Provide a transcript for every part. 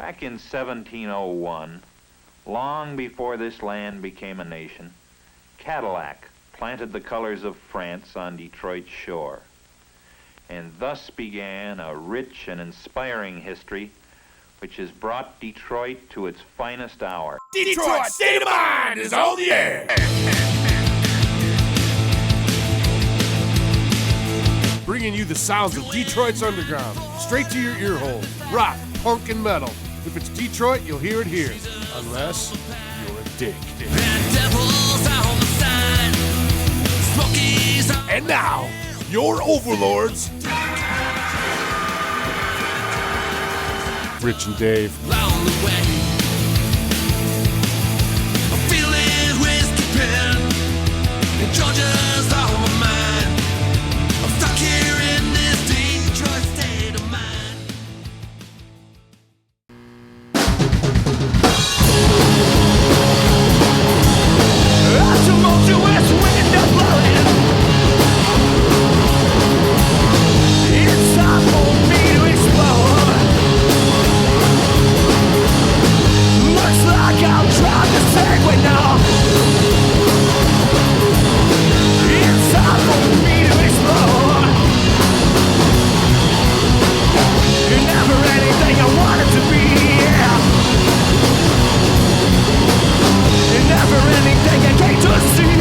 Back in 1701, long before this land became a nation, Cadillac planted the colors of France on Detroit's shore. And thus began a rich and inspiring history which has brought Detroit to its finest hour. Detroit State of Mind is on the air. Bringing you the sounds of Detroit's underground, straight to your ear hole. Rock, punk, and metal. If it's Detroit, you'll hear it here. Unless you're a dick. And now, your overlords, Rich and Dave. Along the way, I'm feeling whiskey pen, and Georgia's on my mind. I'm stuck here in this Detroit state of mind. A tumultuous wind is blowing. It's time for me to explore. Looks like I'm trying to segue now. It's time for me to explore. You're never anything I wanted to be. You're never anything I came to see.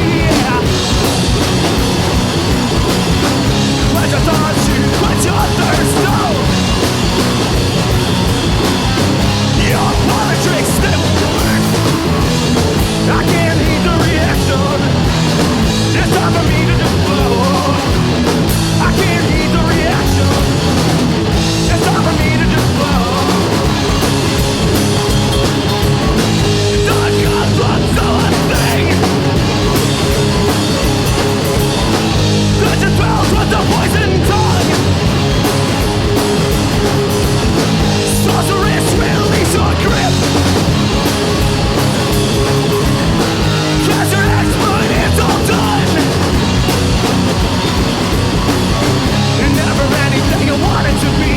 Quench your thoughts, quench your thirst, oh. Your politics, they won't work. I can't heed the reaction. It's time for me to explode. I can't heed the reaction. It's time for me to explode. The gun runs on a thing. Legend dwells with the poison tongue. Sorceress, release your grip. Cast your expert, it's all done. Never anything I wanted to be.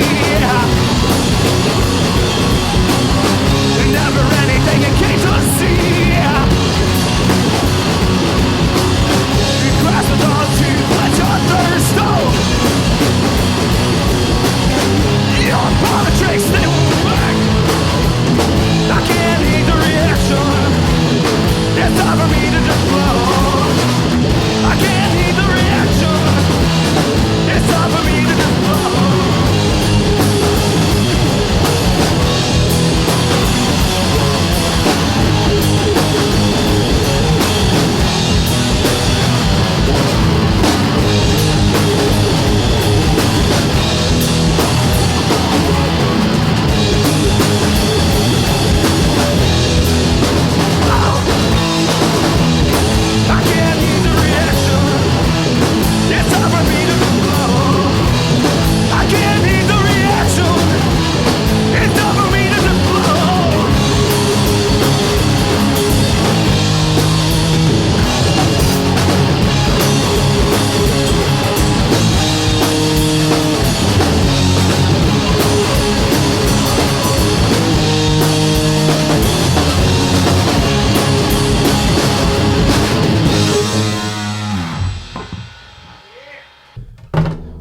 Never anything I came to see. Grasp the dawn to quench your thirst, oh. Your politics, they won't work. I can't heed the reaction. It's time for me to just blow. I can't heed the reaction. It's time for me to just blow.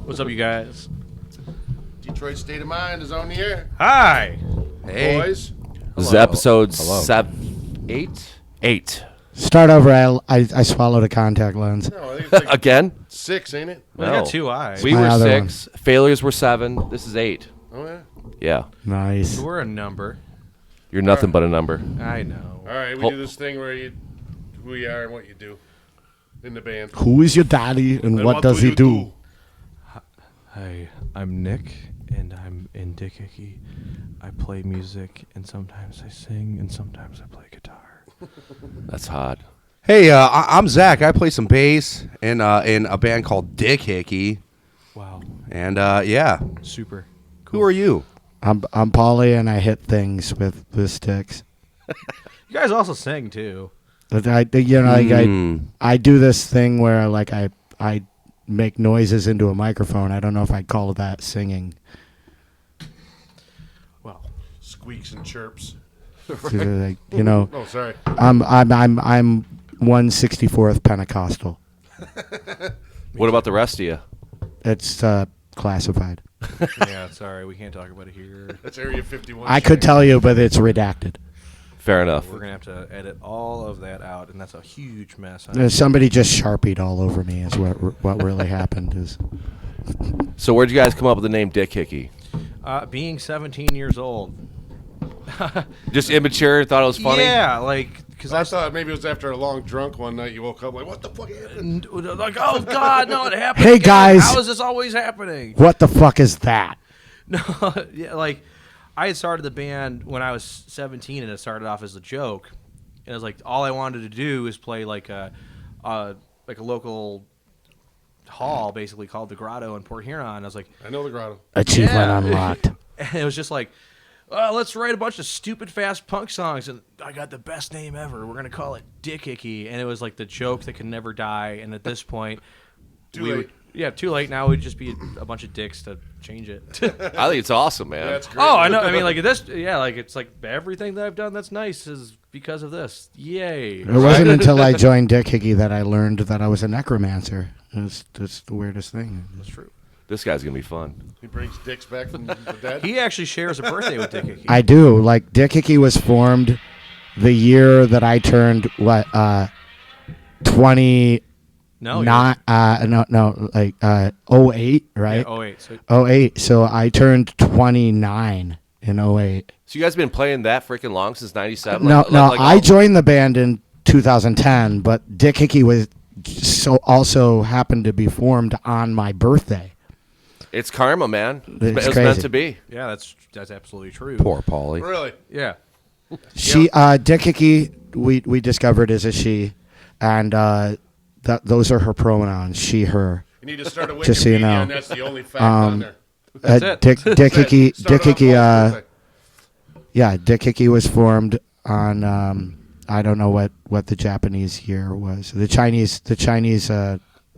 What's up, you guys? Detroit State of Mind is on the air. Hi. Hey. Boys. This is episode Hello. 8. Start over. I swallowed a contact lens. No, I think it's like Again? 6, ain't it? Well, I got 2 eyes. We my were other 6. Failures were 7. This is 8. Oh, yeah. Yeah. Nice. We're a number. You're nothing but a number. I know. All right, we do this thing where who you are and what you do in the band. Who is your daddy and what does he do? Hi, I'm Nick, and I'm in Dick Hickey. I play music, and sometimes I sing, and sometimes I play guitar. That's hot. Hey, I'm Zach. I play some bass in a band called Dick Hickey. Wow. And yeah, Super. who are you? I'm Paulie and I hit things with sticks. You guys also sing, too. But I do this thing where like I make noises into a microphone. I don't know if I'd call that singing. Well, squeaks and chirps. Like, you know, Oh, sorry. I'm 1/64th Pentecostal. What about the rest of you? It's classified. Yeah, sorry, we can't talk about it here. That's Area 51. I could tell you, but it's redacted. Fair enough. We're gonna have to edit all of that out, and that's a huge mess. Somebody just Sharpied all over me is what really happened. Is So where'd you guys come up with the name Dick Hickey? Being 17 years old. Just immature, thought it was funny? Yeah, like, because I thought maybe it was after a long drunk one night you woke up like, what the fuck happened? like, oh God, no, it happened. Hey, again. guys. How is this always happening? what the fuck is that? No, yeah, like, I had started the band when I was 17, and it started off as a joke. And it was like, all I wanted to do is play like a local hall, basically called the Grotto in Port Huron. I was like, I know the grotto. Achievement Yeah. unlocked. and it was just like, let's write a bunch of stupid fast punk songs, and I got the best name ever. We're gonna call it Dick Hickey, and it was like the joke that can never die. And at this point, Too late. too late. Now we'd just be a bunch of dicks to change it. I think it's awesome, man. That's great. Oh, I know. I mean, like this. Yeah, like it's like everything that I've done that's nice is because of this. Yay! It wasn't until I joined Dick Hickey that I learned that I was a necromancer. It's the weirdest thing. That's true. This guy's going to be fun. He brings dicks back from the dead. He actually shares a birthday with Dick Hickey. I do. Like, Dick Hickey was formed the year that I turned, 20... no, Not, like, 08, right? Yeah, 08. So 08. So I turned 29 in 08. So you guys been playing that freaking long since 97? No, I joined the band in 2010, but Dick Hickey was also happened to be formed on my birthday. It's karma, man. It's It's crazy. meant to be. yeah, that's absolutely true. Poor Paulie. Really? Yeah. She, Dick Hickey, we discovered is a she, and those are her pronouns. She, her. You need to start a Wikipedia, Just so you know. and that's the only fact on there. That's it. Dick Hickey, Start Dick off Hickey. Paul's birthday. Yeah, Dick Hickey was formed on I don't know what the Japanese year was. The Chinese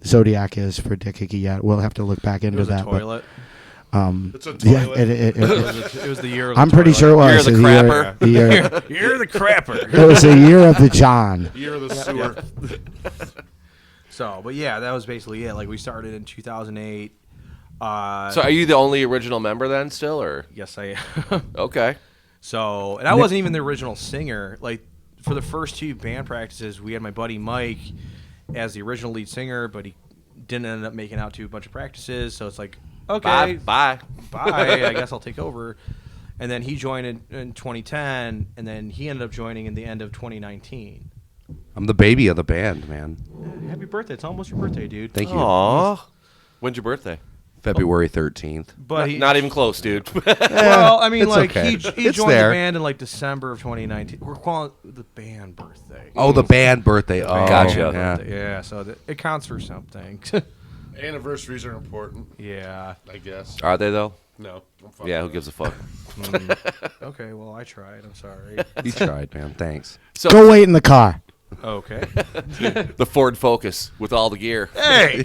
zodiac is for Dick Hickey yet. We'll have to look back It into was that. a toilet. It's a Yeah, toilet. it It was the year of the I'm pretty toilet. sure it was Year of the crapper. The year, You're the crapper. it was the year of the John. Year of the sewer. So, but yeah, that was basically it. Like, we started in 2008. So are you the only original member then still, or? Yes, I am. Okay. So, and I wasn't even the original singer. Like, for the first two band practices, we had my buddy Mike as the original lead singer, but he didn't end up making out to a bunch of practices. So it's like, okay, Bye. bye. I guess I'll take over. And then he joined in 2010, and then he ended up joining in the end of 2019. I'm the baby of the band, man. Happy birthday. It's almost your birthday, dude. Thank you. Aw. When's your birthday? February 13th. But he, Not even close, dude. well, I mean, it's like, okay. he It's joined there. the band in, like, December of 2019. We're calling it the band birthday. Oh, the band birthday. Oh, Gotcha. Yeah. Yeah, so it counts for something. Anniversaries are important, Yeah. I guess. Are they, though? No. I'm fucking Yeah, who with gives a fuck? Okay, well, I tried. I'm sorry. You tried, man. Thanks. So, Go wait in the car. Okay. the Ford Focus with all the gear. Hey!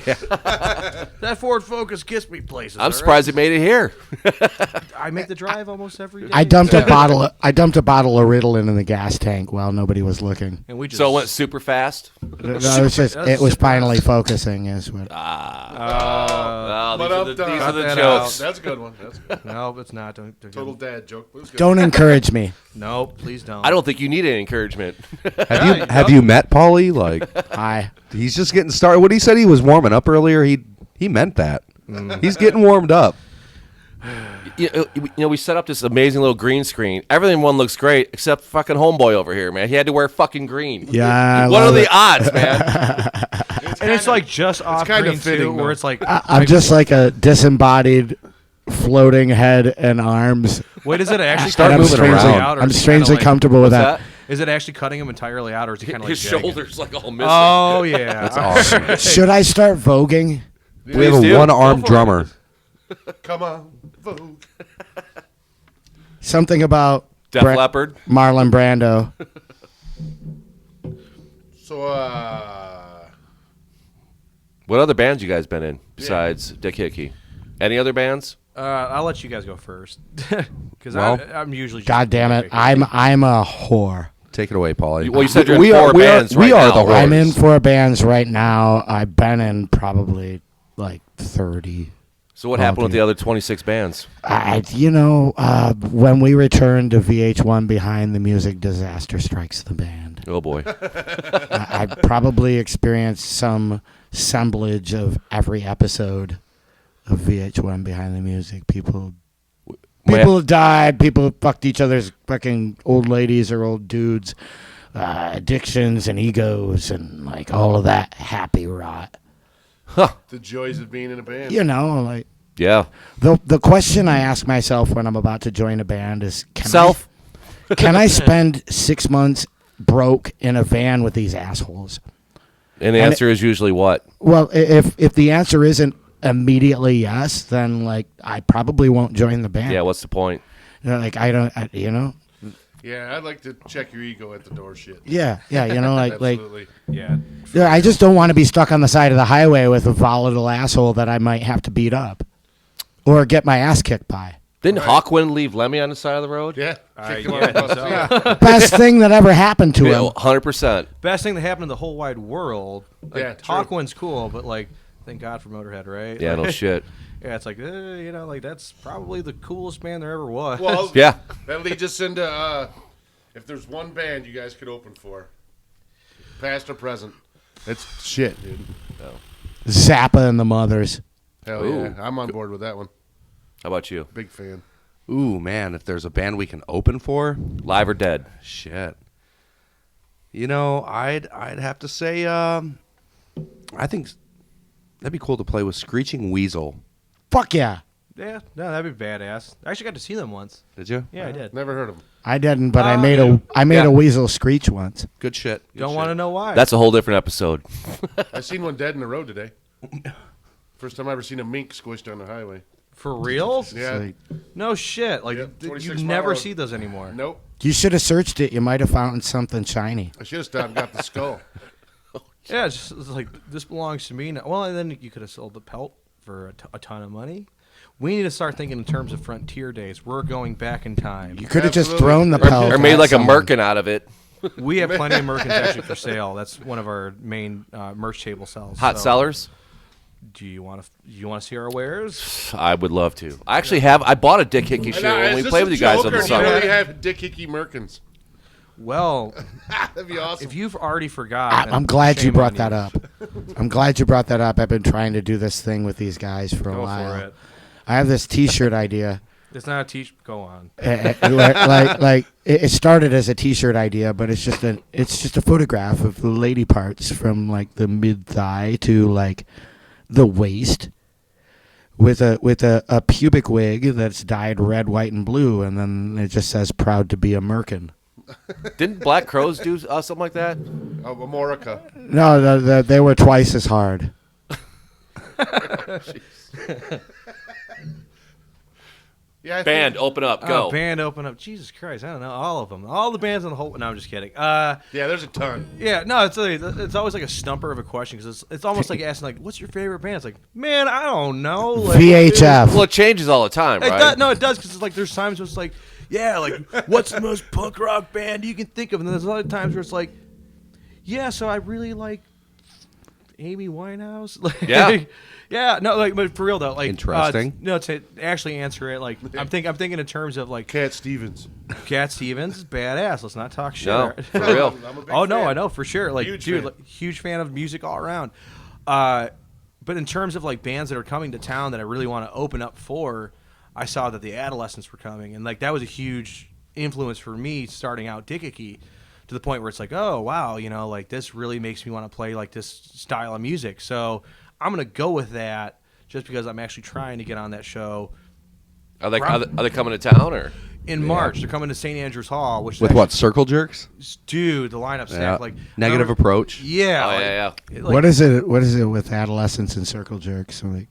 That Ford Focus gets me places. I'm surprised it made it here. I make the drive almost every day. I dumped a bottle of Ritalin in the gas tank while nobody was looking. And we just, So it went super fast. It was finally focusing. Is what. Oh, But these are cut the that jokes. That's a good one. That's good. No, it's not. Don't Total dad joke. But it was good. Don't encourage me. No, please don't. I don't think you need any encouragement. Have you met Paulie? Like, Hi. he's just getting started. What he said he was warming up earlier, he meant that. He's getting warmed up. You know, we set up this amazing little green screen. Everything one looks great except fucking homeboy over here, man. He had to wear fucking green. Yeah, I What are love the it. odds, man? And it's like just off kinda green fitting, too, where though. it's like, I'm just like a disembodied, floating head and arms. wait, is it actually Start cutting him moving entirely around. out, or I'm is it strangely kinda like, comfortable with What's that. Is it actually cutting him entirely out, or is he kind of like His jagging? shoulders like all missing. Oh yeah, That's awesome. Should I start voguing? We have Please a do. one-armed Go for it. drummer. Come on, Vogue. Something about Def Leppard. Marlon Brando. So, What other bands you guys been in besides Dick Hickey? Any other bands? I'll let you guys go first because Well, I'm usually. Just God damn it, I'm a whore. Take it away, Paulie. Well, you said you're in we four are, bands we right are now. the right? I'm in 4 bands right now. I've been in probably like 30. So what happened with the other 26 bands? When we returned to VH1 Behind the Music, disaster strikes the band. Oh boy. I probably experienced some assemblage of every episode of VH1 Behind the Music. People died. People fucked each other's fucking old ladies or old dudes. Addictions and egos and like all of that happy rot. The joys of being in a band. Yeah. The question I ask myself when I'm about to join a band is, can I spend 6 months broke in a van with these assholes? And the answer is usually what? Well, if the answer isn't immediately yes, then like I probably won't join the band. Yeah, what's the point? Yeah, I'd like to check your ego at the door, shit. Yeah, Absolutely. Yeah. I just don't want to be stuck on the side of the highway with a volatile asshole that I might have to beat up or get my ass kicked by. Didn't Hawkwind leave Lemmy on the side of the road? Yeah. Kicked him yeah, off the bus, so- yeah. Best thing that ever happened to him. 100%. Best thing that happened in the whole wide world. Like, Yeah, true. Hawkwind's cool, but like, thank God for Motorhead, right? Yeah, no shit. Yeah, it's like, like that's probably the coolest band there ever was. Well, Yeah. that leads us into if there's one band you guys could open for, past or present, it's shit, dude. Zappa and the Mothers. Hell Ooh. yeah. I'm on board with that one. How about you? Big fan. Ooh, man, if there's a band we can open for, Live or dead? shit. I'd have to say, I think that'd be cool to play with Screeching Weasel. Fuck yeah. Yeah, no, that'd be badass. I actually got to see them once. Did you? Yeah, I did. Never heard of them. I didn't, but I made Yeah. a weasel screech once. Good shit. Don't want to know why. That's a whole different episode. I seen one dead in the road today. First time I ever seen a mink squished on the highway. for real. Yeah. Like, No shit. Like Yeah, you 26 never miles. see those anymore. Nope. you should have searched it. You might have found something shiny. I should have stopped and got the skull. Yeah, it's like this belongs to me now. Well, and then you could have sold the pelt for a ton of money. We need to start thinking in terms of frontier days. We're going back in time. You could have just Absolutely. thrown the pelt. Or made at like a someone. merkin out of it. We have plenty of Merkins actually for sale. That's one of our main merch table sells. Hot So, sellers? Do you want to see our wares? I would love to. I actually have. I bought a Dick Hickey shirt when we played with you guys on the Do you summer. really have Dick Hickey Merkins? Well, That'd be awesome. if you've already forgotten, I'm glad you shame brought on that up. I'm glad you brought that up. I've been trying to do this thing with these guys for a Go while. for it. I have this T-shirt idea. It's not a teach. Go on. It started as a T-shirt idea, but it's just a photograph of the lady parts from like the mid thigh to like the waist, with a pubic wig that's dyed red, white, and blue, and then it just says "Proud to be a Merkin." Didn't Black Crows do something like that? Oh, Amorica. No, they were twice as hard. Yeah, I Band, think- open up, go. Band open up. Jesus Christ, I don't know all of them. All the bands on the whole. No, I'm just kidding. Yeah, there's a ton. Yeah, no, it's always like a stumper of a question because it's almost like asking like, "What's your favorite band?" It's like, man, I don't know. Like, VHF. Well, it changes all the time, It right? does, no, it does because it's like there's times where it's like, yeah, like what's the most punk rock band you can think of, and then there's other times where it's like, yeah, so I really like Amy Winehouse. Like, Yeah. yeah, no, like, but for real though, like, Interesting. no, to actually answer it, like, I'm thinking in terms of like Cat Stevens. Cat Stevens is badass. Let's not talk shit. No, for real. I'm a big Oh no, fan. I know for sure. Like, Huge dude, fan. like, huge fan of music all around. But in terms of like bands that are coming to town that I really want to open up for, I saw that the Adolescents were coming, and like that was a huge influence for me starting out Dick Hickey, to the point where it's like, oh wow, like this really makes me want to play like this style of music. So I'm gonna go with that just because I'm actually trying to get on that show Are they coming to town or? in March. They're coming to St. Andrews Hall, which is With what, Circle Jerks? dude, the lineup stack Yeah. like Negative remember- approach. Yeah, Oh, like- yeah. like- What is it with adolescents and circle jerks? Like,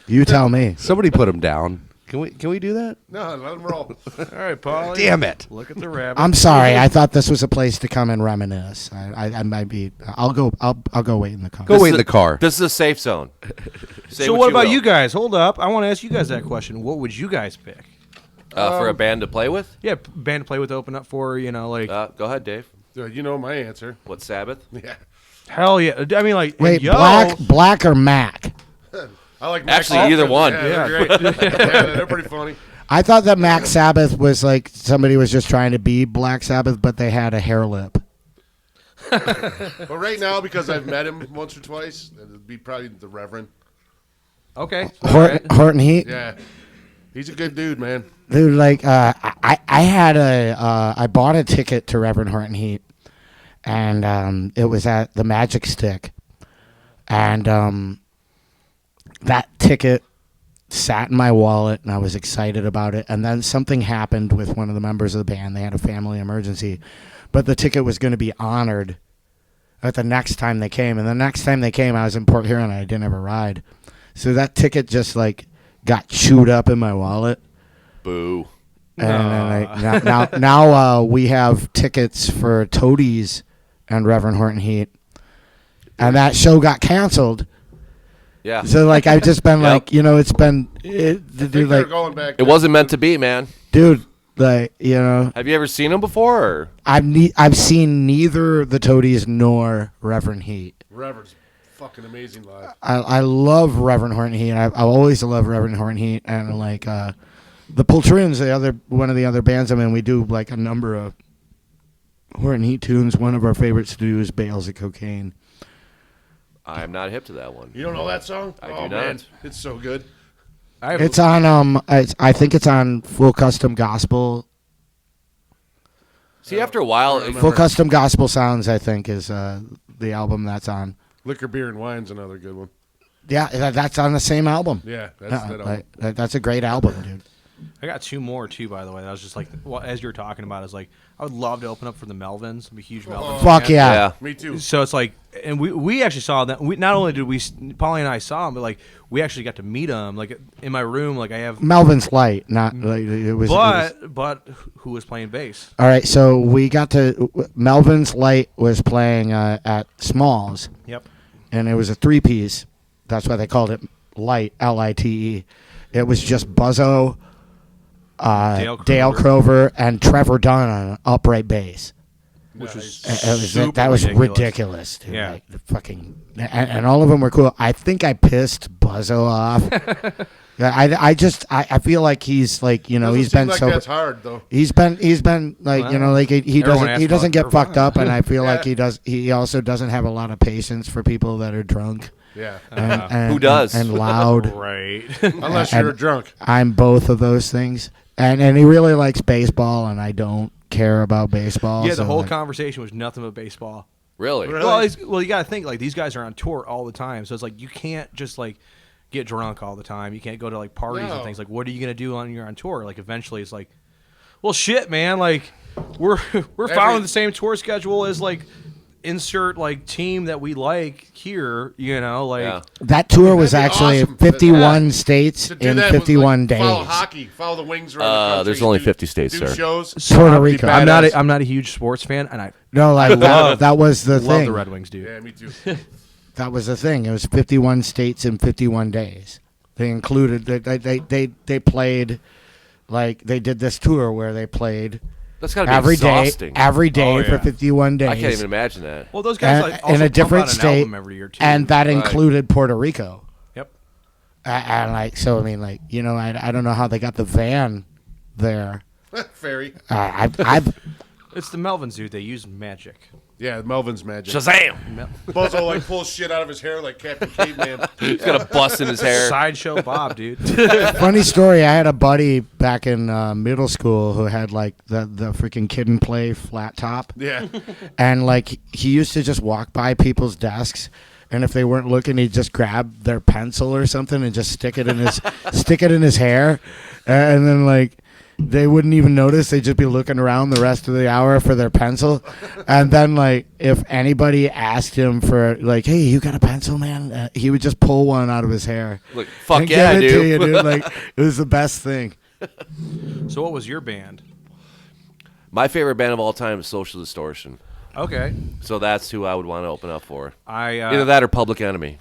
you tell me. Somebody put him down. Can we do that? No, let him roll. All right, Paul. Damn it. Look at the rabbit. I'm sorry. I thought this was a place to come and reminisce. I might be. I'll go wait in the car. Go wait in the car. This is a safe zone. Say So what about will. you guys? Hold up. I want to ask you guys that question. What would you guys pick? For a band to play with? Yeah, band to play with, open up for, like. Go ahead, Dave. You know my answer. What, Sabbath? Yeah. Hell yeah. I mean, like. Wait, yo, Black or Mac? I like Actually, Mac either Hoffman. one. Yeah, they're great. Yeah, they're pretty funny. I thought that Mac Sabbath was like somebody was just trying to be Black Sabbath, but they had a hair lip. But right now, because I've met him once or twice, it'd be probably the Reverend. Okay. Horton Heat. Yeah. He's a good dude, man. Dude, like I bought a ticket to Reverend Horton Heat, and it was at the Magic Stick, and that ticket sat in my wallet, and I was excited about it. And then something happened with one of the members of the band. They had a family emergency, but the ticket was going to be honored at the next time they came. And the next time they came, I was in Port Huron, and I didn't have a ride, so that ticket just like got chewed up in my wallet. Boo. And now we have tickets for Toadies and Reverend Horton Heat, and that show got canceled. Yeah. So like I've just been Yep. like, it's been I dude, think they're like going back. It wasn't meant to be, man. dude, like Have you ever seen him before? Or? I've seen neither the Toadies nor Reverend Heat. Reverend's fucking amazing live. I love Reverend Horton Heat. I always love Reverend Horton Heat, and like the Poltroons, one of the other bands I'm in, we do like a number of Horton Heat tunes. One of our favorites to do is Bales of Cocaine. I'm not hip to that one. You don't know that song? I Oh, do man. not. It's so good. It's on I think it's on Full Custom Gospel. See, after a while, Full Custom Gospel Sounds, I think, is the album that's on. Liquor, Beer, and Wine's another good one. Yeah, that's on the same album. Yeah, that's that album. That's a great album, dude. I got two more too, by the way. That was just like, as you were talking about, I was like, I would love to open up for the Melvins. I'm a huge Melvins Fuck fan. yeah. yeah. Me too. So it's like, and we actually saw that. We not only did we, Polly and I saw him, but like we actually got to meet him. Like in my room, like I have. Melvin's Light, not like it was. But who was playing bass? All right, so we got to Melvin's Light was playing at Smalls, Yep. and it was a 3-piece. That's why they called it Light, Lite. It was just Buzzo, Dale Crover, and Trevor Dunn on an upright bass. Which was That was ridiculous, dude. Yeah. Like, the fucking and all of them were cool. I think I pissed Buzzo off. I feel like he's like he's Doesn't been seem like sober. that's hard though. He's been like like he doesn't get fucked up, and I feel like he also doesn't have a lot of patience for people that are drunk. Yeah. And, Who does? and loud. right. Unless you're drunk. I'm both of those things, and he really likes baseball, and I don't care about baseball. Yeah, the so, whole like, conversation was nothing but baseball. Really? Well, you got to think like these guys are on tour all the time, so it's like you can't just like get drunk all the time. You can't go to like parties and things. Like, what are you gonna do when you're on tour? Like, eventually, it's like, well, shit, man. Like, we're following the same tour schedule as like insert like team that we like here. Like that tour was That'd be actually awesome. 51 states To do in that was, 51 like, days. Follow hockey, follow the wings around the country. There's only do- 50 states, do sir. shows. Puerto Rico. I'm Badass. not a huge sports fan, and I No, like that was the love thing. the Red Wings, dude. Yeah, me too. That was the thing. It was 51 states in 51 days. They included they played like they did this tour where they played That's got to be every exhausting. day for 51 days. I can't even imagine that. Well, those guys like also in a pump different out an state, album every year too. and that Right. included Puerto Rico. Yep. And like, so I mean, like, I don't know how they got the van there. Fairy. I've It's the Melvins, dude. They use magic. Yeah, Melvin's magic. Shazam! Buzzo like pulls shit out of his hair like Captain Caveman. He's got a bust in his hair. Sideshow Bob, dude. funny story. I had a buddy back in middle school who had like the freaking Kid and Play flat top. Yeah. And like he used to just walk by people's desks, and if they weren't looking, he'd just grab their pencil or something and just stick it in his hair, and then like they wouldn't even notice. They'd just be looking around the rest of the hour for their pencil. And then, like, if anybody asked him for, like, hey, you got a pencil, man? He would just pull one out of his hair. Like, fuck and yeah, give it to dude. you, dude. Like, it was the best thing. So what was your band? My favorite band of all time is Social Distortion. Okay. So that's who I would want to open up for. I Either that or Public Enemy.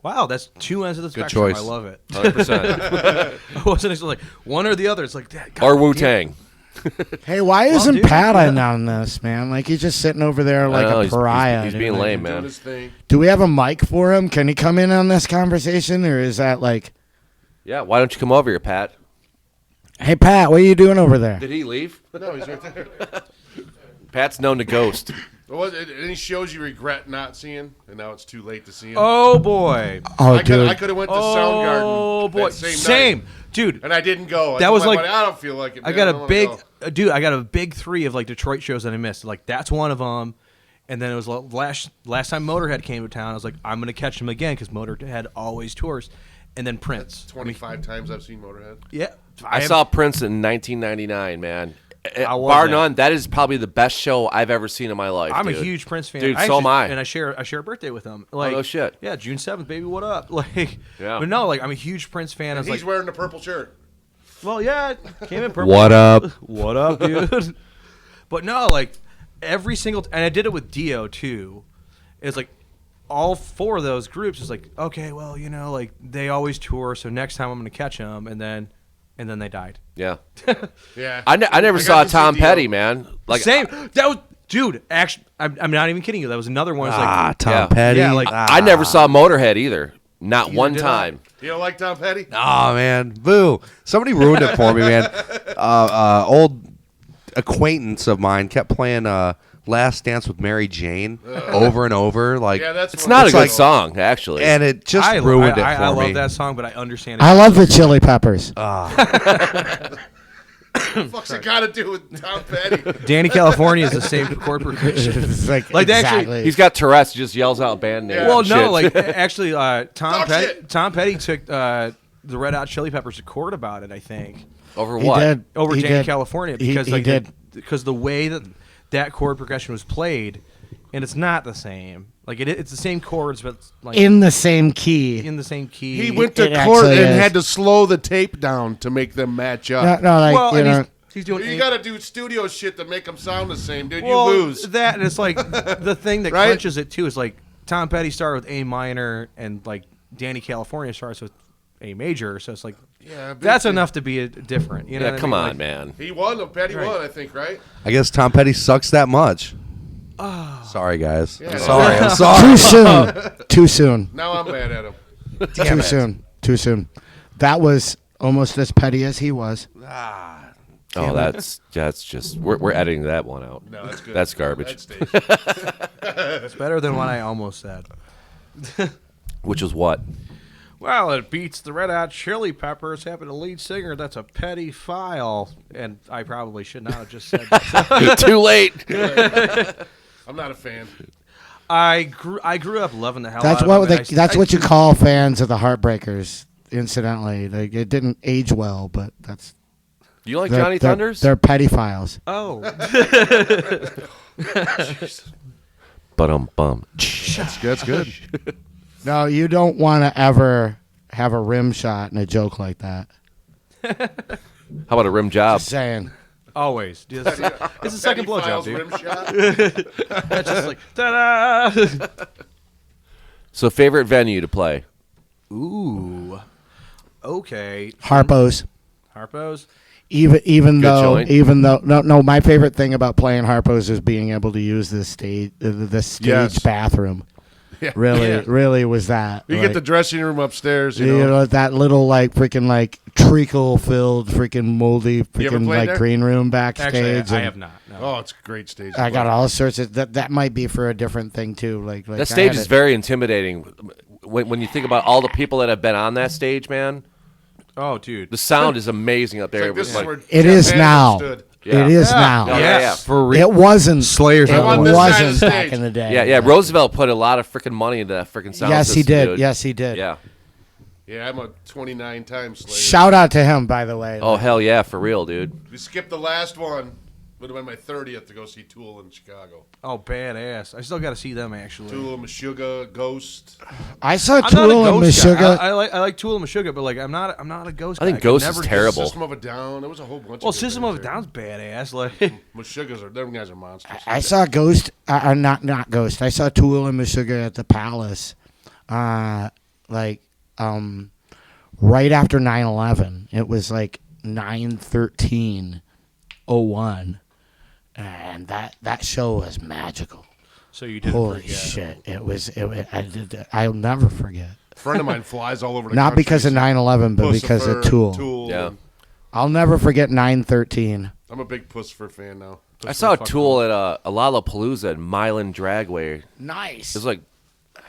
Wow, that's two ends of the Good spectrum. choice. I love it. 100%. I wasn't like one or the other. It's like that. Or Wu-Tang. Hey, why isn't dude. Pat on this, man? Like, he's just sitting over there like know, a he's pariah. being dude. Like, lame, Doing man. his thing. do we have a mic for him? Can he come in on this conversation? Or is that like, Yeah, why don't you come over here, Pat? hey, Pat, what are you doing over there? Did he leave? No, he's right there. Pat's known to ghost. Any shows you regret not seeing, and now it's too late to see them. Oh boy. Oh, I dude. could have went to Soundgarden. Oh boy. that same night, dude. and I didn't go. I That told was my like- buddy, I don't feel like it. I man. got don't a wanna big go." dude. I got a big 3 of like Detroit shows that I missed. Like that's one of them. And then it was last time Motorhead came to town. I was like, I'm gonna catch him again because Motorhead always tours. And then Prince. 25 times I've seen Motorhead. Yeah. I saw Prince in 1999, man. How was Bar that? none, that is probably the best show I've ever seen in my life. I'm dude. a huge Prince fan, Dude. I So am I. And I share a birthday with him. Like, no shit. Yeah, June 7th, baby. What up? Like, Yeah. But no, like I'm a huge Prince fan. I was He's like, wearing the purple shirt. well, yeah, came in purple. What up? What up, dude? But no, like every single, and I did it with Dio too. It's like all 4 of those groups is like, okay, well, you know, like they always tour, so next time I'm gonna catch them, and then they died. Yeah. Yeah. I never got saw to see Tom Dio. Petty, man. Like Same. That was, dude. Actually, I'm not even kidding you. That was another one. It's like, Tom yeah. Petty. Yeah, like- I never saw Motorhead either. Not one did I. time. You don't like Tom Petty? Oh man, boo! Somebody ruined it for me, man. Old acquaintance of mine kept playing "Last Dance with Mary Jane" over and over. Like, Yeah, that's It's not a It's good like- song, actually. and it just I ruined it for I me. love that song, but I understand it. I love the Chili Peppers. what the fuck's it got to do with Tom Petty? Danny California is the same chord progression. It's like Like, they actually- exactly. He's got Tourette's. He just yells out band names. Well, and no, shit. like actually, Tom shit. Petty took the Red Hot Chili Peppers to court about it. I think over He what? did. over He Danny did. California He- because he like did. because the way that chord progression was played, and it's not the same. Like it's the same chords, but it's like in the same key. in the same key. He went to It court actually and is. had to slow the tape down to make them match No, up. no, like well, you and know. he's doing. You got to do studio shit to make them sound the same, dude. well, you lose. that, and it's like the thing that Right? clinches it too is like Tom Petty started with A minor, and like Danny California starts with A major, so it's like Yeah, big that's thing. enough to be different. You know Yeah, what I come mean? on, Like, man. He won. Petty Right. won, I think, right? I guess Tom Petty sucks that much. Sorry, guys. Yeah. I'm sorry. I'm sorry. Too soon. Too soon. Now I'm mad at him. Too soon. Too soon. That was almost as petty as he was. Oh, that's just we're editing that one out. No, that's good. That's garbage. That stays. It's better than what I almost said. Which is what? Well, it beats the Red Hot Chili Peppers having a lead singer that's a petty file, and I probably should not have just said that. Too late. I'm not a fan. I grew up loving the hell That's out what of it. that's what you call fans of the Heartbreakers. Incidentally, like it didn't age well, but that's You like Johnny Thunders? They're petty files. Oh, Bum. That's good. No, you don't want to ever have a rim shot in a joke like that. How about a rim job? Just saying. always. It's a second Petty blowjob, Files dude. rim shot. That's just like ta-da. So favorite venue to play? Ooh. Okay. Harpo's. Harpo's. Even joint. though no, my favorite thing about playing Harpo's is being able to use the stage Yes. bathroom. Yeah. Really was that. You like, get the dressing room upstairs, you know that little like freaking like treacle filled freaking moldy ever freaking played like there? green room backstage. Actually, I and have not. No. Oh, it's a great stage. to I got play. all sorts of that might be for a different thing too. Like That I stage had is it- very intimidating. When you think about all the people that have been on that stage, man, Oh, dude. the sound is amazing up It's there. like, this is Like- where It Jeff is Hanneman now. stood. Yeah. It is Yeah. now. Oh, yeah, yeah. For real. It wasn't Slayer's It on this side of the wasn't back stage. in the day. yeah. Roosevelt put a lot of freaking money into that freaking sound Yes, he system, did. dude. Yes, he did. Yeah. Yeah, I'm a 29-time Slayer. Shout out to him, by the way. Oh hell yeah, for real, dude. We skipped the last one. Would have been my 30th to go see Tool in Chicago. Oh, badass! I still got to see them actually. Tool, Meshuggah, Ghost. I saw I'm not a Tool and Ghost guy. Meshuggah. I like Tool and Meshuggah, but like I'm not a Ghost. I think guy. Ghost could is never terrible. System of a Down. There was a whole bunch. Well, of System of a bands Down's badass. Like them guys are monsters. I saw Ghost, not Ghost. I saw Tool and Meshuggah at the Palace, right after 9/11. It was like 9/13/01, and that show was magical. so you did. Holy shit! I'll never forget. A friend of mine flies all over the Not country. because of 9/11, but because of Pussifer, Tool. Yeah. I'll never forget 9/13. I'm a big Pussifer fan now. I saw Tool at a Lollapalooza in Milan Dragway. Nice. It was like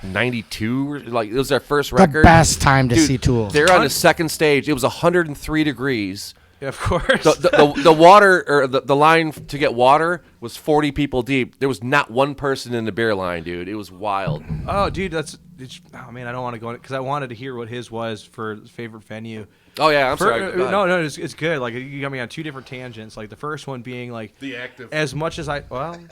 92, like it was their first The record. best time to Dude, see Tool. They're on the second stage. It was 103 degrees. Yeah, of course. The water or the line to get water was 40 people deep. There was not one person in the beer line, dude. It was wild. Oh, dude, oh man, I don't want to go in because I wanted to hear what his was for favorite venue. Oh yeah, I'm sorry. Go ahead. No, it's good. Like you got me on two different tangents. Like the first one being like The Active. as much as I love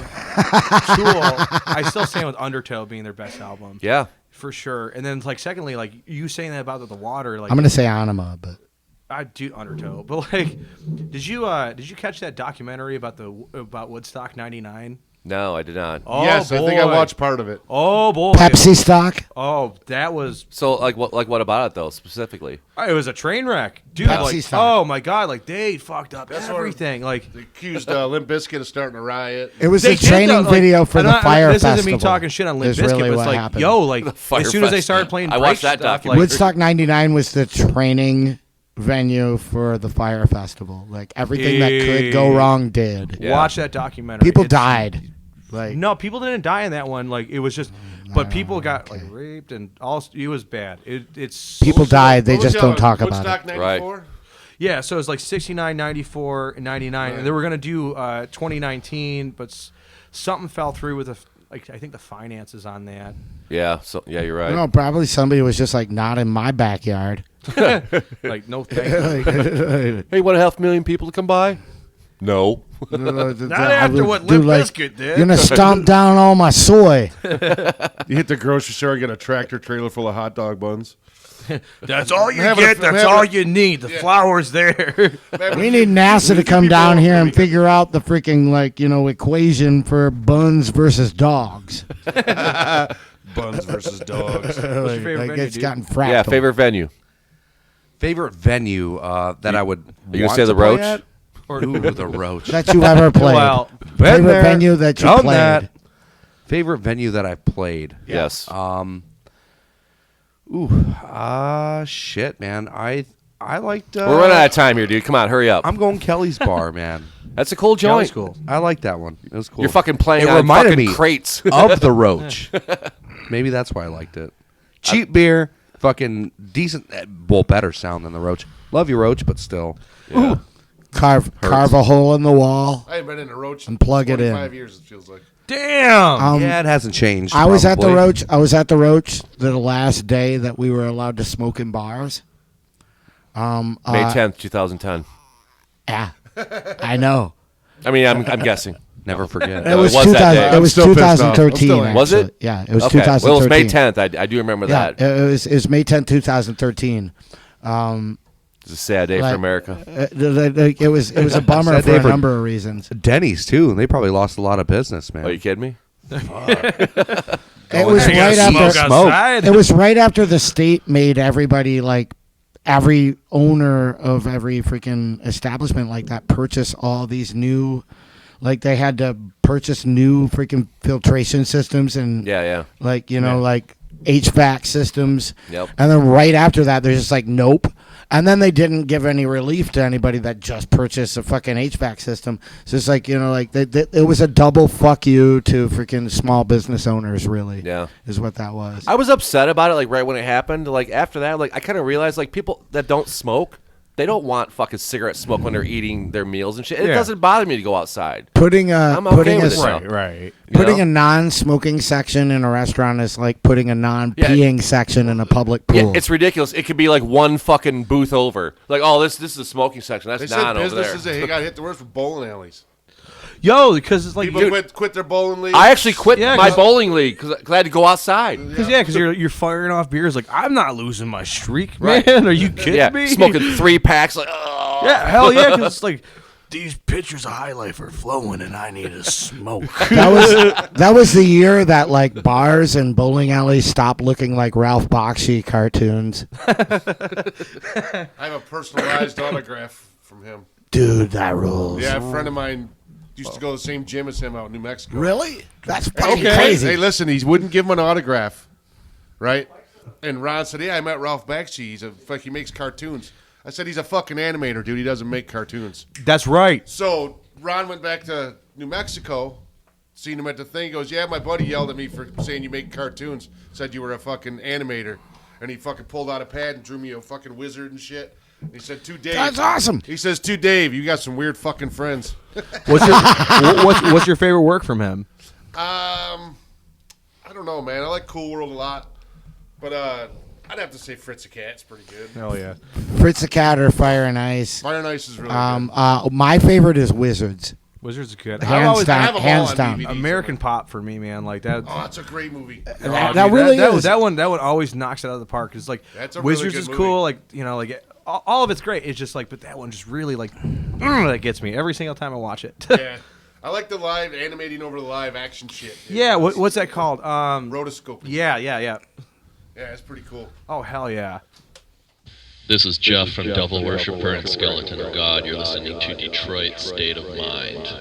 Tool, I still stand with Undertow being their best album. Yeah. For sure. And then like secondly, like you saying that about the water, like I'm gonna say Anima, but I do Undertow. But like did you catch that documentary about Woodstock 99? No, I did not. Oh, Yes, I think I boy. watched part of it. Oh boy. Pepsi stock. Oh, that was So what about it though specifically? it was a train wreck. Dude, Pepsi like stock. oh my god, like they fucked up That's everything. Like They accused Limp Bizkit of starting a riot. It was they a did, training though, like, video for and the Fire this Festival. isn't me talking shit on Limp is Bizkit, really but what it's like, happened. yo, like Fire as soon as they Fest. started playing I break watched that stuff, documentary. Woodstock 99 was the training venue for the Fire Festival. Like everything that could go wrong did. Yeah. watch that documentary. People It's- died. Like No, people didn't die in that one. Like it was just, but people got like raped and all. It was bad. It's people died. They What was just the don't other- talk about Woodstock it. 94? Yeah, so it's like 69, 94, and 99, and they were gonna do 2019, but something fell through with I think the finances on that. Yeah. So yeah, you're right. No, probably somebody was just like not in my backyard. Like no thank you. Hey, want 500,000 people to come by? No. Not after what Limp Bizkit did. You're gonna stomp down all my soy. You hit the grocery store and get a tractor trailer full of hot dog buns. That's all you having get. a- That's having all a- you need. The flour's there. We need NASA to come down here and figure out the freaking equation for buns versus dogs. Buns versus dogs. What's your favorite venue, It's dude? gotten fractal. Yeah, favorite venue. Favorite venue that I would. You gonna want say to the play Roach? at? Ooh, the Roach. that you ever played. Well, Been favorite there, venue that you done played. that. Favorite venue that I've played. Yes. Shit, man. I liked. We're running out of time here, dude. Come on, hurry up. I'm going Kelly's Bar, man. That's a cool joint. Kelly's cool. I like that one. It was cool. You're fucking playing It on reminded fucking me crates. of the Roach. Maybe that's why I liked it. Cheap beer, fucking decent. Well, better sound than the Roach. Love you, Roach, but still. Yeah. Carve a hole in the wall. I haven't been in a Roach And plug it in. 25 years, it feels like. damn. Yeah, it hasn't changed. I was at the probably. Roach. I was at the Roach the last day that we were allowed to smoke in bars. May 10th, 2010. Yeah, I know. I mean, I'm guessing. Never forget. It was was that 2000. day. It was I'm still pissed off. I'm 2013. still angry. Was it? actually. Yeah, it was Okay. 2013. Well, it was May 10th. I do remember Yeah, that. it was May 10th, 2013. It's a sad day like- for America. It was a bummer Sad for day a for- number of reasons. Denny's too, and they probably lost a lot of business, man. Are you kidding me? It was Hey, right smoke after. outside. It was right after the state made everybody like every owner of every freaking establishment like that purchase all these new, like they had to purchase new freaking filtration systems and Yeah. like like HVAC systems. Yep. And then right after that, they're just like, nope. And then they didn't give any relief to anybody that just purchased a fucking HVAC system. So it's like, it was a double fuck you to freaking small business owners, really. Yeah. Is what that was. I was upset about it, like right when it happened. Like after that, like I kind of realized, like people that don't smoke, they don't want fucking cigarette smoke when they're eating their meals and shit. It Yeah. doesn't bother me to go outside. Putting I'm okay with it now. Right. Putting know? a non-smoking section in a restaurant is like putting a non-peeing section in a public pool. Yeah, it's ridiculous. It could be like one fucking booth over. Like, oh, this is a smoking section. That's They said not over there. businesses got hit the worst with bowling alleys. Yo, because it's like People quit their bowling league. I actually quit Yeah, my 'cause- bowling league because I had to go outside. because you're firing off beers. Like, I'm not losing my streak, man. Are you kidding Yeah, me? smoking 3 packs. Like, oh. Yeah, hell yeah. Because it's like these pitchers of High Life are flowing, and I need a smoke. That was the year that like bars and bowling alleys stopped looking like Ralph Bakshi cartoons. I have a personalized autograph from him. Dude, that rules. Yeah, a friend of mine used to go to the same gym as him out in New Mexico. Really? That's fucking Okay. crazy. Hey, listen, he wouldn't give him an autograph, right? And Ron said, "Yeah, I met Ralph Bakshi. He makes cartoons." I said, "He's a fucking animator, dude. He doesn't make cartoons." That's right. So Ron went back to New Mexico, seen him at the thing. He goes, "Yeah, my buddy yelled at me for saying you make cartoons. Said you were a fucking animator." And he fucking pulled out a pad and drew me a fucking wizard and shit. And he said, "To Dave." That's awesome. He says, "To Dave, you got some weird fucking friends." What's your favorite work from him? I don't know, man. I like Cool World a lot. But I'd have to say Fritz the Cat's pretty good. Hell yeah. Fritz the Cat or Fire and Ice. Fire and Ice is really good. My favorite is Wizards. Wizards are good. Hands I down. have them all Hands on down. DVD American Pop for me, man. Like that. Oh, that's a great movie. That really is. That one always knocks it out of the park. It's like That's a really Wizards good is movie. cool. Like like all of it's great. It's just like, but that one just really like that gets me every single time I watch it. Yeah. I like the live animating over the live action shit. Dude. Yeah. What's that called? Rotoscoping. Yeah. Yeah, it's pretty cool. Oh hell yeah. This is Jeff from Devil Worshipper and Skeleton of God. You're listening to Detroit State of Mind.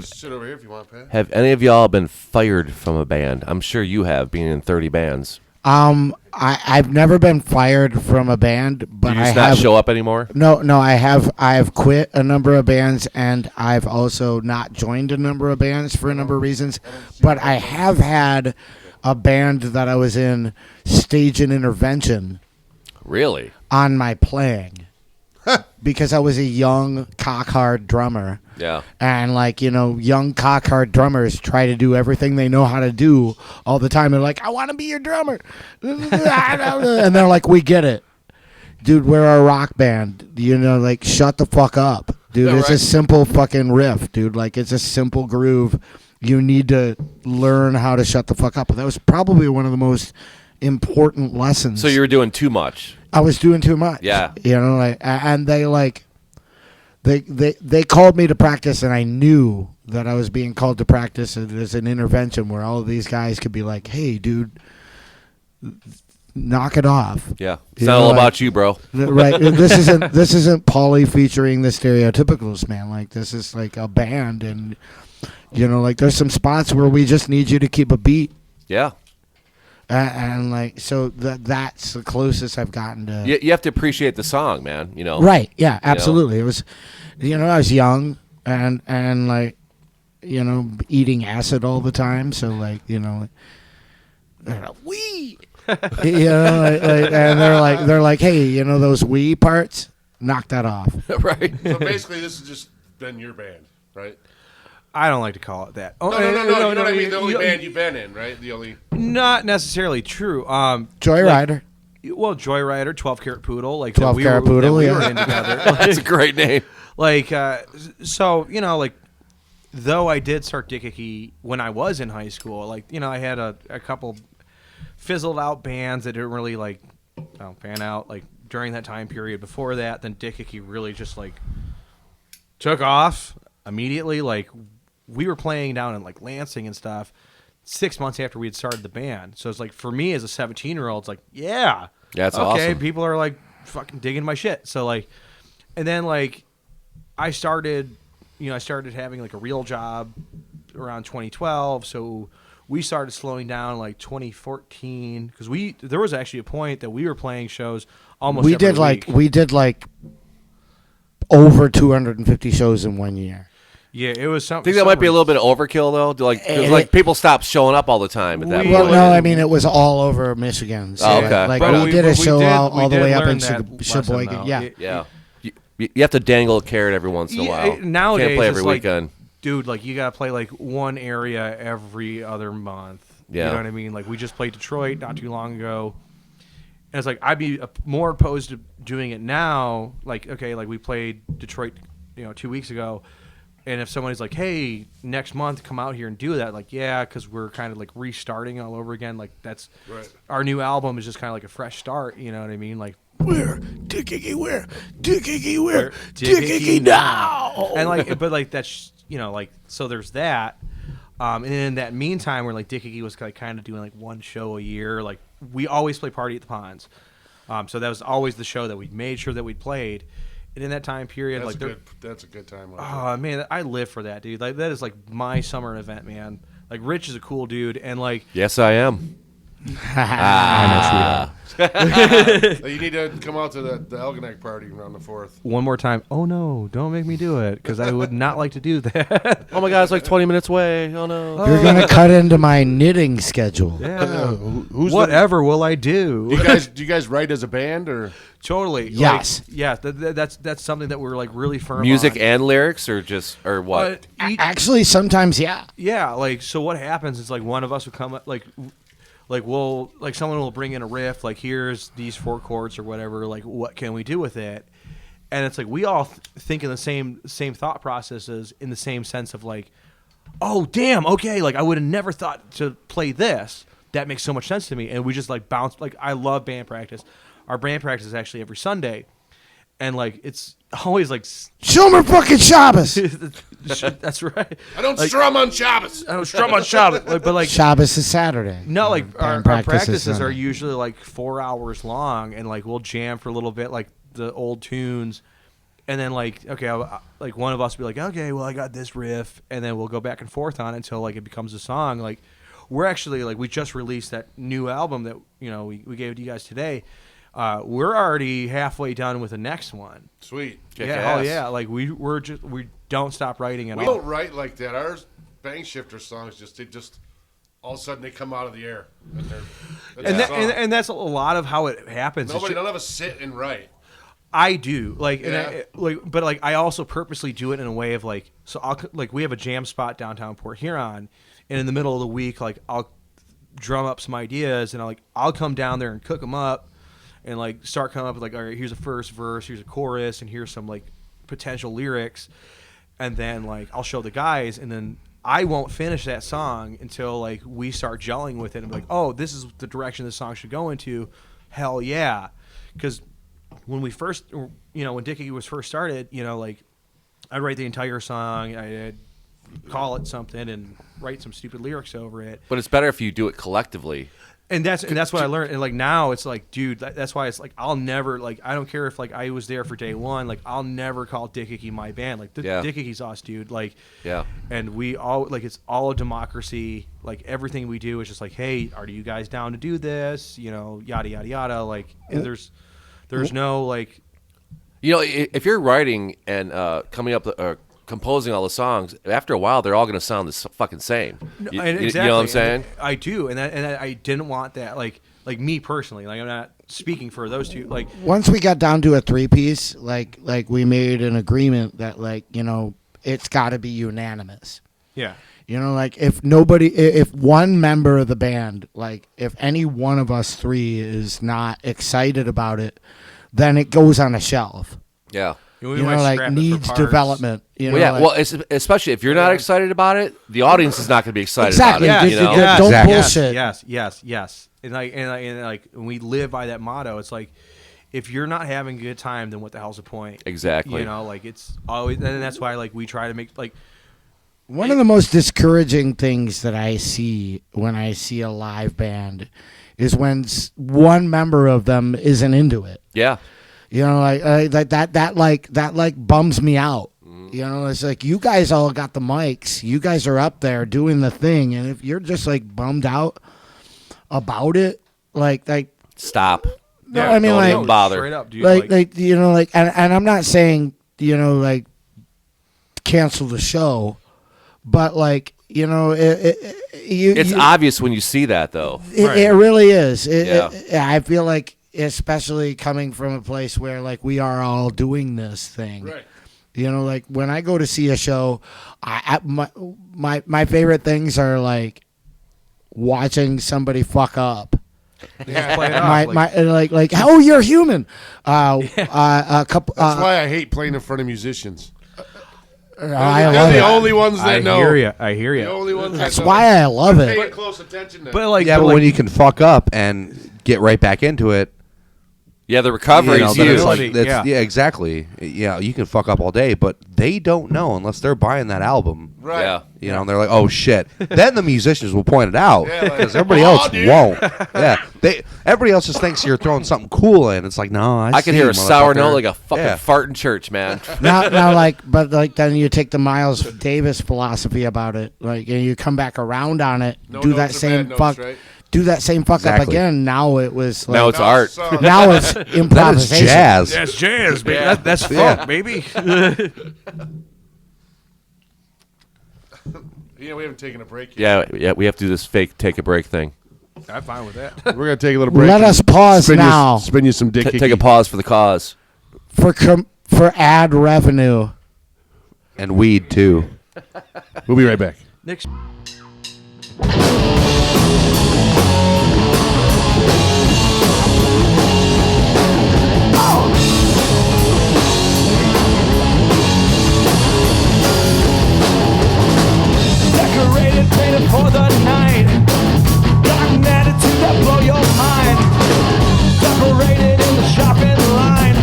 Sit over here if you want, Pat. Have any of y'all been fired from a band? I'm sure you have, being in 30 bands. I've never been fired from a band, but Do you I just have not show up anymore? No, I've quit a number of bands, and I've also not joined a number of bands for a number of reasons. But I have had a band that I was in stage an intervention Really? on my playing because I was a young cock-hard drummer. Yeah. And, like, you know, young cock-hard drummers try to do everything they know how to do all the time. They're like, I want to be your drummer. And they're like, we get it. Dude, we're a rock band. You know, like, shut the fuck up. Dude, Yeah, it's right. a simple fucking riff, dude. Like, it's a simple groove. You need to learn how to shut the fuck up. That was probably one of the most important lessons. So you were doing too much. I was doing too much. Yeah. You know, like, and they like, they called me to practice, and I knew that I was being called to practice as an intervention where all of these guys could be like, hey, dude, knock it off. Yeah. It's You not know, all like- about you, bro. Right. This isn't Pauly featuring the Stereotypicals, man. Like, this is like a band, and, you know, like, there's some spots where we just need you to keep a beat. Yeah. And like, so that's the closest I've gotten to. You have to appreciate the song, man. You know. Right. Yeah. Absolutely. It was, you know, I was young and like, you know, eating acid all the time. So like, you know, weed. You know, and they're like, hey, you know, those wee parts, knock that off. Right. So basically, this has just been your band, right? I don't like to call it that. Oh, No. You know what I mean? The only band you've been in, right? The only. Not necessarily true. Joyrider. Well, Joyrider, 12 Karat Poodle, like 12 Karat Poodle, we yeah. were in together. That's a great name. Like, so, you know, like, though I did start Dick Hickey when I was in high school, like, you know, I had a couple fizzled out bands that didn't really, like, pan out, like, during that time period. Before that, then Dick Hickey really just, like, took off immediately. Like, we were playing down in, like, Lansing and stuff 6 months after we had started the band. So it's like, for me as a 17-year-old, it's like, yeah. Yeah, it's okay, awesome. people are, like, fucking digging my shit. So, like, and then, like, I started having, like, a real job around 2012. So we started slowing down, like, 2014. Because there was actually a point that we were playing shows almost We every did week. Over 250 shows in 1 year. Yeah, it was I something. think that might be a little bit of overkill, though. Like, 'cause, like people stopped showing up all the time at that Well, point. no, I mean, it was all over Michigan. So Oh, okay. Like, But we did a show all the did way up learn in that Sheboygan. lesson, Yeah. though. Yeah. You have to dangle a carrot every once in a while. Nowadays, Can't play every it's like, weekend. dude, like, you gotta play like one area every other month. Yeah. You know what I mean? Like, we just played Detroit not too long ago, and it's like I'd be more opposed to doing it now. Like, okay, like we played Detroit, 2 weeks ago, and if somebody's like, hey, next month come out here and do that, like, yeah, because we're kind of like restarting all over again. Like, that's Right. our new album is just kind of like a fresh start. You know what I mean? Like, Where? Dick Hickey, where? Dick Hickey, where? Dick Dick Hickey Hickey now. and like, but like that's like, so there's that. And in that meantime, where like Dick Hickey was like kind of doing like one show a year. Like, we always play Party at the Ponds. So that was always the show that we made sure that we played. And in that time period, That's a good time. oh man, I live for that, dude. Like, that is like my summer event, man. Like, Rich is a cool dude, and like, Yes, I am. You need to come out to the Elginak party around the 4th. one more time. Oh no, don't make me do it, because I would not like to do that. Oh my God, it's like 20 minutes away. Oh no. You're going to cut into my knitting schedule. Yeah. Who's Whatever will I do? Do you guys write as a band or? Totally. Yes. Like, yeah. That's something that we're like really firm Music on. and lyrics, or what? But Actually, sometimes, yeah. yeah. Like, so what happens is like one of us will come up, like we'll, like, someone will bring in a riff, like, here's these 4 chords or whatever, like, what can we do with it? And it's like we all think in the same thought processes, in the same sense of like, oh damn, okay, like I would have never thought to play this. That makes so much sense to me. And we just like bounce. Like, I love band practice. Our band practice is actually every Sunday, and like it's always like Shomer fucking Shabbos. that's right. I don't strum on Shabbos. I don't strum on Shabbos, but like Shabbos is Saturday. no, like our Band practice is practices Sunday. are usually like 4 hours long, and like we'll jam for a little bit, like the old tunes, and then like okay, like one of us will be like, okay, well I got this riff, and then we'll go back and forth on it until like it becomes a song. Like, we're actually like, we just released that new album that we gave to you guys today. We're already halfway done with the next one. Sweet. Kick yeah, ass. oh yeah, like we don't stop writing at We all. don't write like that. Our Bang Shifter songs all of a sudden they come out of the air. And that's a lot of how it happens. None of us sit and write. I do but I also purposely do it in a way of like, so I'll like, we have a jam spot downtown Port Huron, and in the middle of the week, like I'll drum up some ideas, and I'll come down there and cook them up, and like start coming up with like, all right, here's a first verse, here's a chorus, and here's some like potential lyrics, and then like I'll show the guys, and then I won't finish that song until like we start gelling with it, and like, oh, this is the direction this song should go into. Hell yeah, because when we first, when Dickie was first started, like I'd write the entire song, I'd call it something and write some stupid lyrics over it. But it's better if you do it collectively. And that's what I learned. And like now it's like, dude, that's why it's like, I'll never, like, I don't care if like I was there for day one, like I'll never call Dick Hickey my band. Like Dick Hickey's us, dude. Like, yeah. And we all, like, it's all a democracy. Like everything we do is just like, hey, are you guys down to do this? Yada, yada, yada. Like, and there's no like, if you're writing and coming up or composing all the songs, after a while they're all going to sound the fucking same. Exactly. You know what I'm saying? I do, and I didn't want that. Like me personally, like I'm not speaking for those two. Like once we got down to a 3-piece, like we made an agreement that like it's got to be unanimous. Yeah. Like if one member of the band, like if any one of us three is not excited about it, then it goes on a shelf. Yeah. Like needs development. Especially if you're not excited about it, the audience is not going to be excited about it. Yes. Don't bullshit. Yes. And like we live by that motto. It's like, if you're not having a good time, then what the hell's the point? Exactly. Like it's always, and that's why like we try to make like. One of the most discouraging things that I see when I see a live band is when one member of them isn't into it. Yeah. Like that bums me out. It's like, you guys all got the mics. You guys are up there doing the thing, and if you're just like bummed out about it, like stop. No, I mean, like, don't bother. Straight up, dude. And I'm not saying cancel the show, but like it's obvious when you see that though. It really is. I feel like, especially coming from a place where like we are all doing this thing, right? Like when I go to see a show, my favorite things are like watching somebody fuck up. Oh, you're human. A couple. That's why I hate playing in front of musicians. They're the only ones that know. I hear you. The only ones. That's why I love it. Paying close attention to. But like, but when you can fuck up and get right back into it. Yeah, the recovery is huge. Yeah, exactly. Yeah, you can fuck up all day, but they don't know unless they're buying that album. Right. Yeah. And they're like, oh, shit. Then the musicians will point it out because everybody else dude. won't. Yeah. Everybody else just thinks you're throwing something cool in. It's like, no, I can hear a sour note like a fucking fart in church, man. Now, then you take the Miles Davis philosophy about it. Like, and you come back around on it, do that same fuck. Right? Do that same fuck up again. Now it was like, now it's art. Now it's improvisation. Jazz. That's jazz, baby. Yeah. That's funk, baby. We haven't taken a break yet. Yeah, we have to do this fake take a break thing. I'm fine with that. We're gonna take a little break. Let us pause now. Spin you some Dick Hickey. Take a pause for the cause. For ad revenue. And weed too. We'll be right back. Next. Decorated, painted for the night. Dark an attitude that blow your mind. Separated in the shopping line.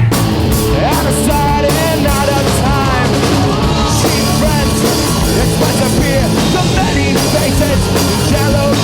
Out of sight and out of time. Cheap friends, expensive beer, the many faces, jello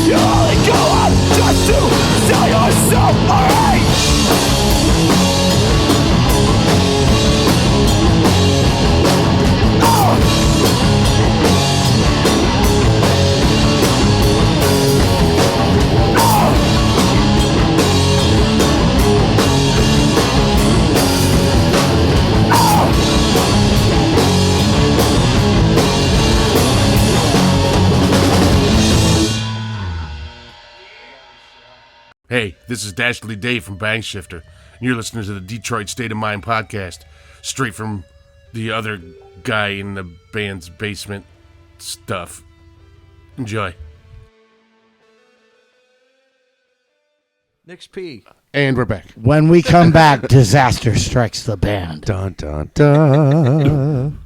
You only go out just to sell yourself, alright? Hey, this is Dashley Dave from Bang Shifter, and you're listening to the Detroit State of Mind podcast, straight from the other guy in the band's basement stuff. Enjoy. Nick's P. And we're back. When we come back, disaster strikes the band. Dun dun dun.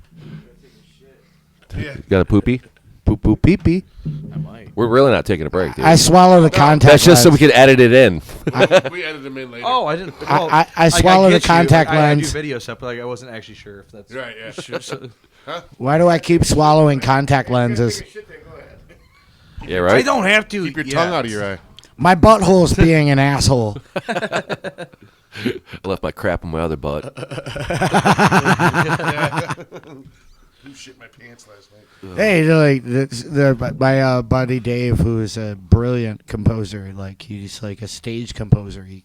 Yeah. Got a poopy? Poop poop pee pee. I might. We're really not taking a break, dude. I swallow the contact That's just so we lens. can edit it in. We edited them in later. Oh, I didn't. I swallow the get you. contact I lens. do video stuff, but like, I wasn't actually sure if that's Right, yeah. Why do I keep swallowing contact lenses? Yeah, right? I don't have to. Keep your tongue out of your eye. My butthole's being an asshole. I left my crap in my other butt. You shit my pants last night. Hey, my buddy Dave, who is a brilliant composer, like he's like a stage composer. He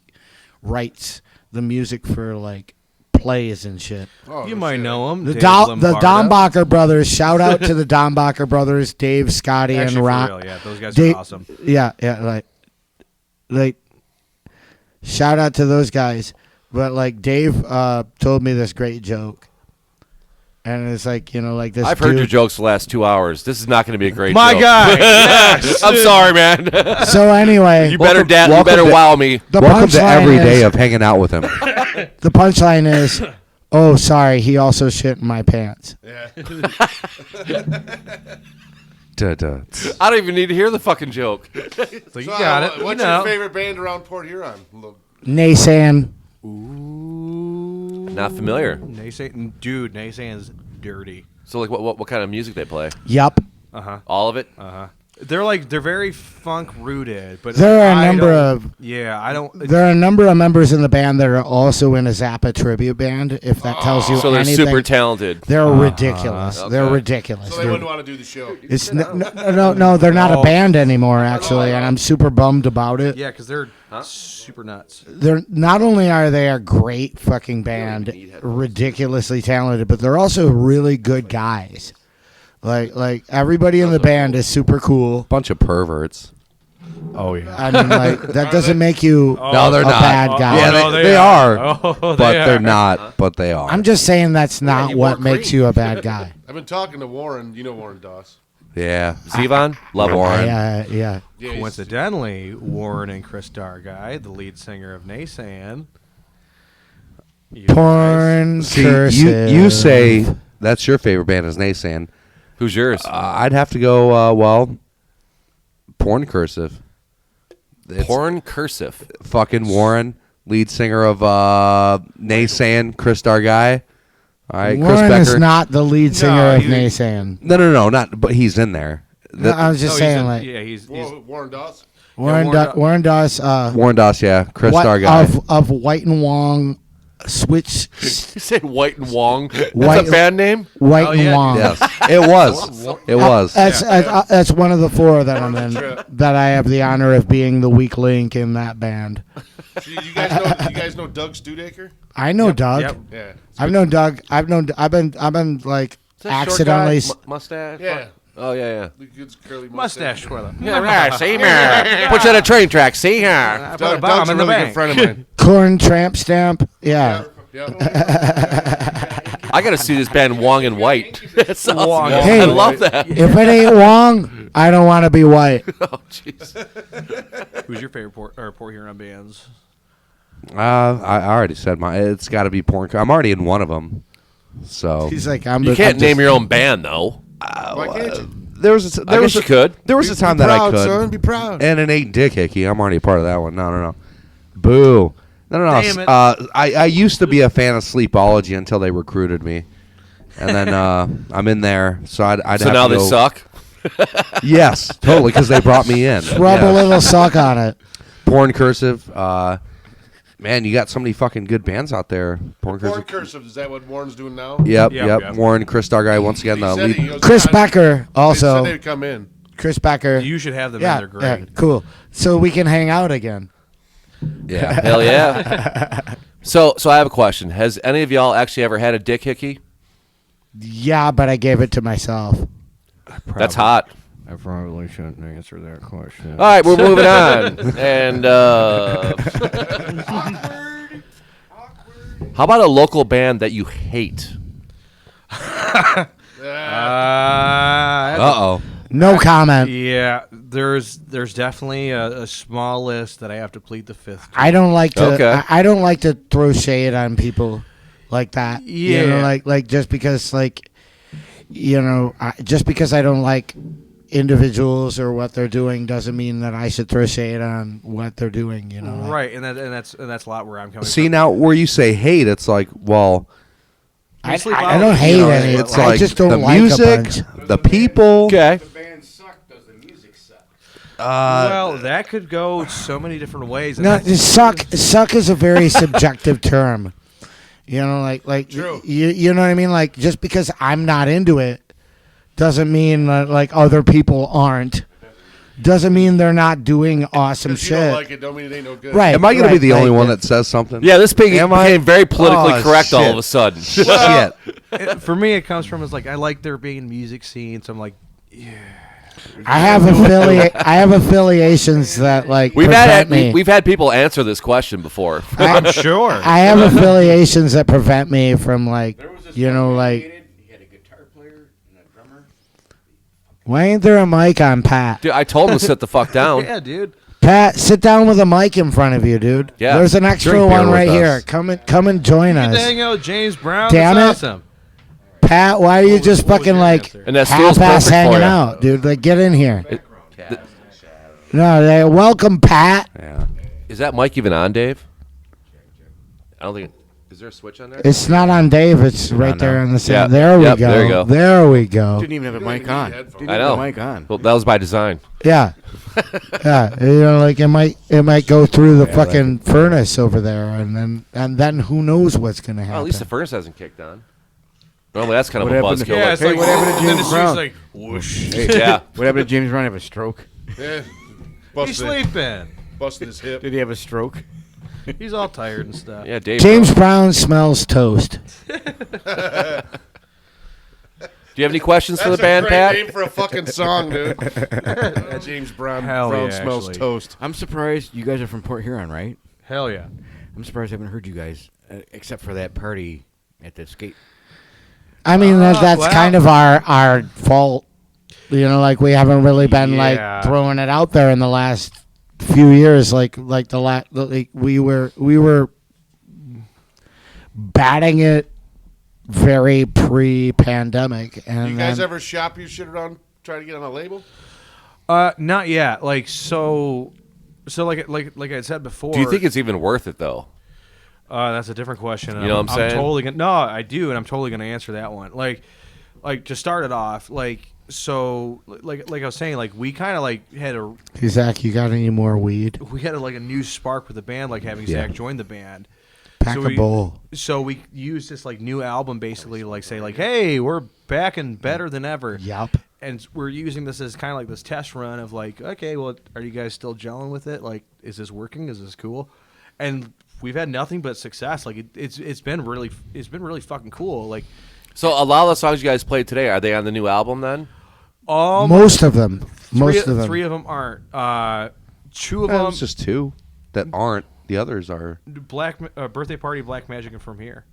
writes the music for like plays and shit. Oh, You no might shit. know him. The Dave the Lombardo. Dombacher brothers. Shout out to the Dombacher brothers, Dave, Scotty, Actually, and for Ron. real, yeah, those guys Dave- are awesome. Yeah, like, shout out to those guys. But like Dave told me this great joke, and it's like like this. I've heard dude- your jokes the last 2 hours. This is not going to be a great My joke. guy. Yes. I'm sorry, man. So anyway, You better welcome to- wow me. the Welcome to punchline every day is- of hanging out with him. The punchline is, oh, sorry, he also shit in my pants. Yeah. Duh, duh. I don't even need to hear the fucking joke. So you got it. What's you know. your favorite band around Port Huron? Naysan. Not familiar. Dude, Naysan's dirty. So, like, what kind of music they play? Yup. All of it? They're very funk rooted, but There are a I number don't- of Yeah, I don't. there are a number of members in the band that are also in a Zappa tribute band. If that tells you So they're anything, super talented. they're ridiculous. They're Okay. ridiculous. So they They're- wouldn't want to do the show. it's no, they're not a band anymore actually, and I'm super bummed about it. Yeah, because they're super nuts. They're not only are they a great fucking band, ridiculously talented, but they're also really good guys. Like everybody in the band is super cool. Bunch of perverts. Oh yeah. I mean, like that doesn't make you No, they're a not. bad guy. Yeah, no, they are. Oh, But they they're are. not. But they are. I'm just saying that's not you what wore makes cream. you a bad guy. I've been talking to Warren. You know Warren Doss. Yeah. Zevon? Love him. Warren. Yeah. Yeah, he's- Coincidentally, Warren and Chris Darguy, the lead singer of Naysan. You Porn See, cursive. you say that's your favorite band is Naysan. Who's yours? I'd have to go, Porn Cursive. It's Porn cursive. fucking Warren, lead singer of Naysan, Chris Darguy. All right, Chris Warren is Becker. not the lead singer of he's- Naysan. No, not. But he's in there. No, I was just Oh, saying, like yeah, he's Warren Doss. Warren, Warren Warren Doss, Warren Doss, yeah, Chris Darguy. of White and Wong, Switch, You said White and Wong. That's White- a band name? White Oh, and yeah, Wong. Yes, it was. It was. That's one of the four that I'm in. That I have the honor of being the weak link in that band. You guys know Doug Studaker? I know Doug. Yep. Yeah. I've known Doug. I've been like accidentally. Mustache? Yeah. Oh, yeah. The good curly mustache twirler. Yeah, see here. Put you on a train track. See here. I put a Doug's bomb a in the really good bank. friend of mine. Corn tramp stamp. Yeah. Yeah. I got to see this band Wong and White. That's awesome. Wong. Hey. I love that. If it ain't Wong, I don't want to be white. Oh, jeez. Who's your favorite Port Huron bands? I already said mine. It's got to be Porn. I'm already in one of them. So He's like, You can't name your own band, though. Why can't you? there was a, I guess you could. There was a time Be that I proud, could. son. Be proud. And an 8 Dick Hickey. I'm already a part of that one. No. Boo. No. Damn it. I used to be a fan of Sleepology until they recruited me, and then I'm in there. So I'd So have now to they go- suck. Yes, totally, because they brought me in. Rub a Yes. little suck on it. Porn Cursive. Man, you got so many fucking good bands out there. Porn Porn Cursive. Cursive, is that what Warren's doing now? Yep. Warren, Chris Starguy, once again, the lead. He goes, Chris "Yeah, Becker They said also. they'd come in. Chris Becker. You should have them. Yeah, in. They're great. yeah, cool. So we can hang out again. Yeah. Hell yeah. So I have a question. Has any of y'all actually ever had a dick hickey? Yeah, but I gave it to myself. That's hot. I probably shouldn't answer that question. All right, we're moving on. And how about a local band that you hate? Uh-oh. No comment. Yeah, there's definitely a small list that I have to plead the fifth. I don't like to. Okay. I don't like to throw shade on people like that. You know, Yeah. like just because just because I don't like individuals or what they're doing doesn't mean that I should throw shade on what they're doing. You know. like- Right, and that's a lot where I'm coming See, from. now where you say hate, it's like, well, I, Sleep I Out, don't you hate know, any. it's I like just don't the like a music, bunch. the people. Okay. The band suck. Does the music suck? Well, that could go so many different ways. and No, that's- suck is a very subjective term. You know, like True. you know what I mean. Like just because I'm not into it doesn't mean that like other people aren't. Doesn't mean they're not doing awesome If you shit. don't like it, don't mean it ain't no good. Right. Am I going to be right, the only like one that. that says something? Yeah, this Am I? became very politically Oh, correct all shit. of a sudden. Shit. for me, it comes from is like I like there being music scene, so I'm like, I have affiliations that like We've prevent had me. we've had people answer this question before. I'm sure. I have affiliations that prevent me from like you know like. He had a guitar player and a drummer. Why ain't there a mic on Pat? Dude, I told him to sit the fuck down. Yeah, dude. Pat, sit down with a mic in front of you, dude. Yeah. There's an extra Drink beer one right with here. us. Come and join Get to us. hang out with James Brown. Damn That's it. awesome. Pat, why are you just what was fucking your like answer? And that steel's half-ass perfect for hanging you. out, dude? Like, get in here. No, welcome, Pat. Yeah. Is that mic even on, Dave? I don't think. Is there a switch on there? It's not on Dave. It's right on there now. on the Yeah. side. There we Yep, go. there you go. There we go. Didn't even have a don't mic even on. need headphones. Didn't I even know. have a mic on. Well, that was by design. Yeah, yeah. You know, like it might go through the fucking furnace over there, and then who knows what's gonna happen. Well, at least the furnace hasn't kicked on. Normally, that's kind What of a happened to- buzzkill. Yeah, like- it's Hey, like what happened to and then James it's Brown? just like whoosh. yeah. What happened to James Brown? Have a stroke? Yeah. He's sleeping. Busted his hip. Did he have a stroke? He's all tired and stuff. Yeah, Dave. James Brown smells toast. Do you have any questions for the That's band, a great Pat? name for a fucking song, dude. James Brown. Hell Brown yeah, smells actually. toast. I'm surprised you guys are from Port Huron, right? Hell yeah. I'm surprised I haven't heard you guys, except for that party at the skate. I mean, that's well- kind of our fault. You know, like we haven't really been Yeah. like throwing it out there in the last few years. Like we were batting it very pre-pandemic. And You guys then- ever shop your shit around trying to get on a label? Not yet. Like so like I said before. Do you think it's even worth it, though? That's a different question. You know what I'm saying? Totally gonna, no, I do, and I'm totally gonna answer that one. Like to start it off, like I was saying, like we kind of like had a Hey, Zach, you got any more weed? like a new spark with the band, like having Zach join the band. Pack a bowl. So we used this like new album basically to like say like, hey, we're back and better than ever. Yup. And we're using this as kind of like this test run of like, okay, well, are you guys still gelling with it? Like, is this working? Is this cool? And we've had nothing but success. Like it's been really fucking cool. Like So a lot of the songs you guys played today, are they on the new album then? Most of them. Most of them. Three of them aren't. Two of Well, them. it's just two that aren't. The others are. Birthday Party, Black Magic, and From Here.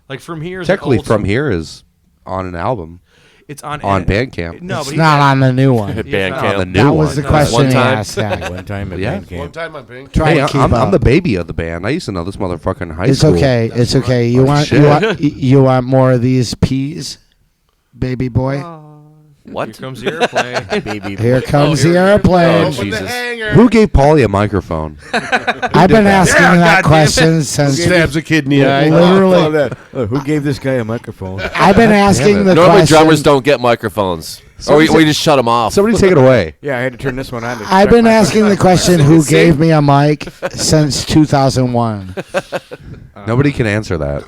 Like From Here. Is Technically, an old From song. Here is on an album. It's on Bandcamp. No, It's but not on the new one. Bandcamp. The new That one. was the No, question one he time. asked. Zach. One time at Yeah. Bandcamp. One time on Pink. Try Hey, to keep I'm up. the baby of the band. I used to know this motherfucker in high It's school. okay. It's okay. You want you want more of these peas, baby boy? What? Here comes the airplane. Baby. Here comes here the we go. airplane. Open Jesus. the hanger. Who gave Paulie a microphone? I've been asking that question since. Stabs a kid in the eye. Literally, Who gave this guy a microphone? I've been asking the Normally question. drummers don't get microphones. Or we just shut them off. Somebody take it away. Yeah, I had to turn this one on. I've been asking the question, who gave me a mic since 2001. Nobody can answer that.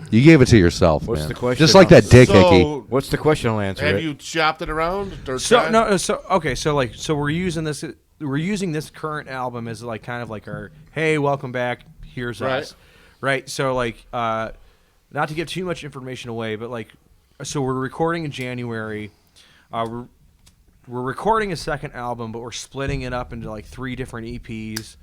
You gave it to yourself, What's man. the question? Just like that dick, Hickey. What's the question? I'll answer Have it. you shopped it around? Or So tried? no, so okay, so we're using this. We're using this current album as like kind of like our hey, welcome back. Here's Right. us, right? So like, not to give too much information away, but like, so we're recording in January. We're recording a second album, but we're splitting it up into like 3 different EPs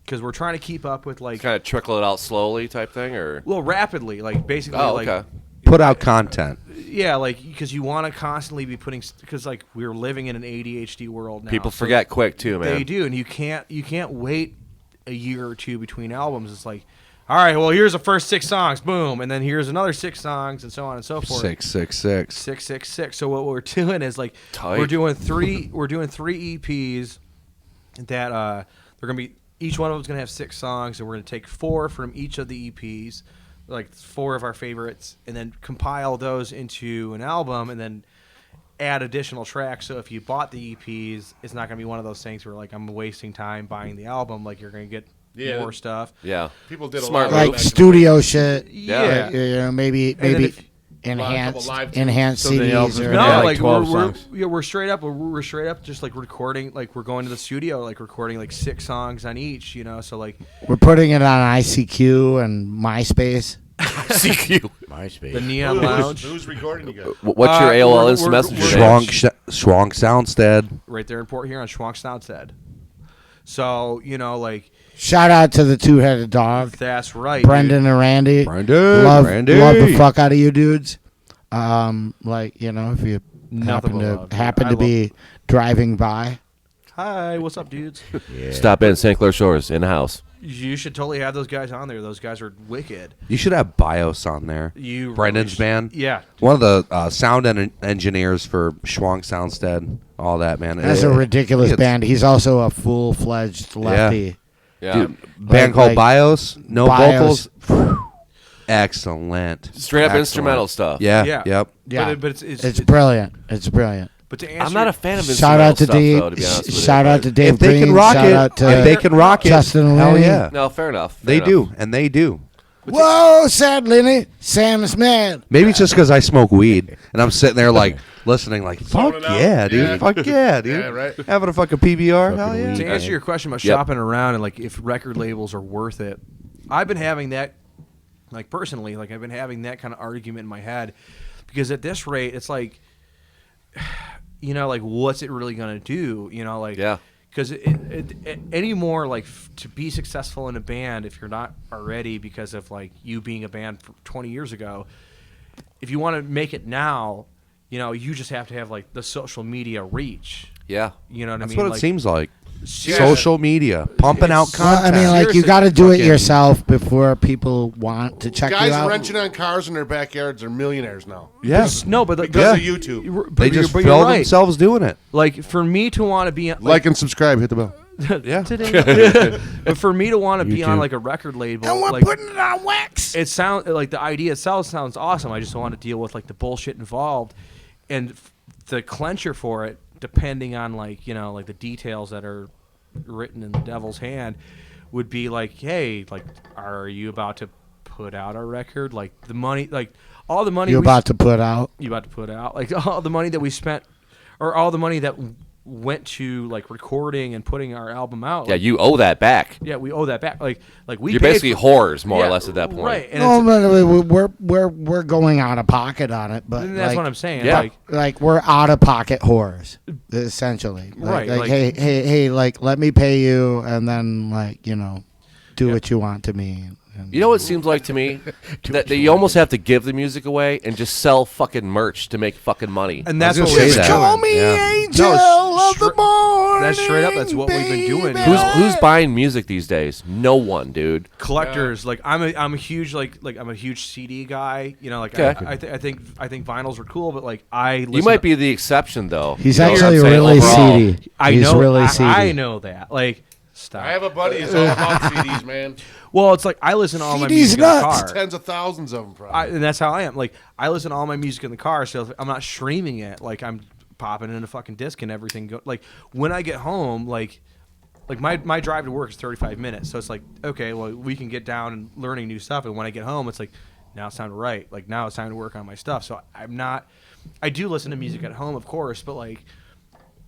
because we're trying to keep up with like Kind of trickle it out slowly type thing, or well rapidly, like basically oh, like okay. Put out content. yeah, like because you want to constantly be putting because like we're living in an ADHD world now. People so forget quick too, man. They do, and you can't wait a year or 2 between albums. It's like, all right, well here's the first 6 songs, boom, and then here's another 6 songs, and so on and so forth. 666. 666. So what we're doing is like Tight. we're doing three EPs that they're gonna be each one of them's gonna have 6 songs, and we're gonna take 4 from each of the EPs, like 4 of our favorites, and then compile those into an album, and then add additional tracks. So if you bought the EPs, it's not gonna be one of those things where like I'm wasting time buying the album. Like you're gonna get more stuff. Yeah. People did Smart a lot Like of studio shit. Yeah. Like, you know, maybe then if- enhanced live- enhanced So the CDs album's or gonna No, Yeah, like, like 12 we're songs. we're straight up just like recording, like we're going to the studio, like recording like 6 songs on each, you know. So like we're putting it on ICQ and MySpace. CQ. MySpace. the Neon Lounge, Who's recording you guys? What's your we're- AOL we're- Instant we're- Messenger? we're- name? Schwank Soundstead. right there in Port Huron, Schwank Soundstead. So you know, like Shout out to the 2-headed dog, that's right, Brendan and Randy. Brandon. love Randy. the fuck out of you dudes. Like, you know, if you Nothing but love, dude. happen I to love- be driving by, Hi, what's up, dudes? Stop in St. Clair Shores in the house. You should totally have those guys on there. Those guys are wicked. You should have BIOS on there. You Brendan's really band. Yeah. One of the sound engineers for Schwank Soundstead. All that, man. that's a ridiculous it's- band. He's also a full-fledged lefty. Yeah. Dude, band called like BIOS. No BIOS. vocals. Excellent. Straight up Excellent. instrumental stuff. Yeah. Yeah. Yep. Yeah, But it's brilliant. It's brilliant. But to answer I'm not a fan of Shout instrumental out to stuff, Dave. though, to be honest with you. Shout out to Dave If they Green. can rock shout it, out to if they can rock it, Justin and hell Lenny. yeah. No, fair enough. They fair do, enough. and they do. Whoa, sad Lenny. Sam's mad. Maybe it's just because I smoke weed and I'm sitting there like listening, like fuck Zoning out. yeah, dude, Yeah. fuck yeah, dude, Yeah, right. having a fucking PBR, hell yeah. To answer your question about Yep. shopping around and like if record labels are worth it, I've been having that, like personally, like I've been having that kind of argument in my head, because at this rate, it's like, you know, like what's it really gonna do? You know, like Yeah. Because anymore, like to be successful in a band, if you're not already, because of like you being a band for 20 years ago, if you want to make it now, you know, you just have to have like the social media reach. Yeah. You know what That's I mean? what it seems like. Yeah. Social media, pumping out It's- Well, I content. mean, like you Seriously, got to do it fucking- yourself before people want to check Guys you out. wrenching on cars in their backyards are millionaires now. yeah, No, but Because of YouTube. they just fill themselves doing it. Like for me to want to be on, Like and subscribe, hit the bell. Yeah, but for me to want to be on YouTube. like a record label, and we're like putting it on wax. it sounds like the idea itself sounds awesome. I just don't want to deal with like the bullshit involved, and the clencher for it, depending on like you know like the details that are written in the devil's hand, would be like, hey, like, are you about to put out a record? Like the money, like all the money You're we about to put out. you about to put out, like all the money that we spent, or all the money that went to like recording and putting our album out. Yeah, like, you owe that back. yeah, we owe that back. Like we. You're paid basically for- whores, more or Yeah, less, at that point. right? And No, it's- but we're going out of pocket on it. But and that's like, what I'm saying. Yeah. Like, we're out of pocket whores, essentially. Right, Like, like- hey, like let me pay you, and then like do what you want to me. And You know what it seems like to me? that you almost have to give the music away and just sell fucking merch to make fucking money. and that's I what was gonna we've say been that. doing. Call me Yeah. angel No, of the morning. that's straight up, that's what we've been doing. baby. Who's buying music these days? No one, dude. Collectors, like I'm a huge like I'm a huge CD guy. You know, like Okay. I think vinyls are cool, but like I listen You might be the exception, though. He's You know what actually I'm saying? really Overall. seedy. I He's know really seedy. I know that. Like Stop. I have a buddy who's all about CDs, man. Well, it's like I listen to all my CDs music in the nuts. car. Tens of thousands of them, probably. And that's how I am. Like I listen to all my music in the car, so I'm not streaming it. Like I'm popping in a fucking disc and everything. Like when I get home, like my drive to work is 35 minutes, so it's like okay, well we can get down and learning new stuff. And when I get home, it's like now it's time to write. Like now it's time to work on my stuff. So I'm not. I do listen to music at home, of course, but like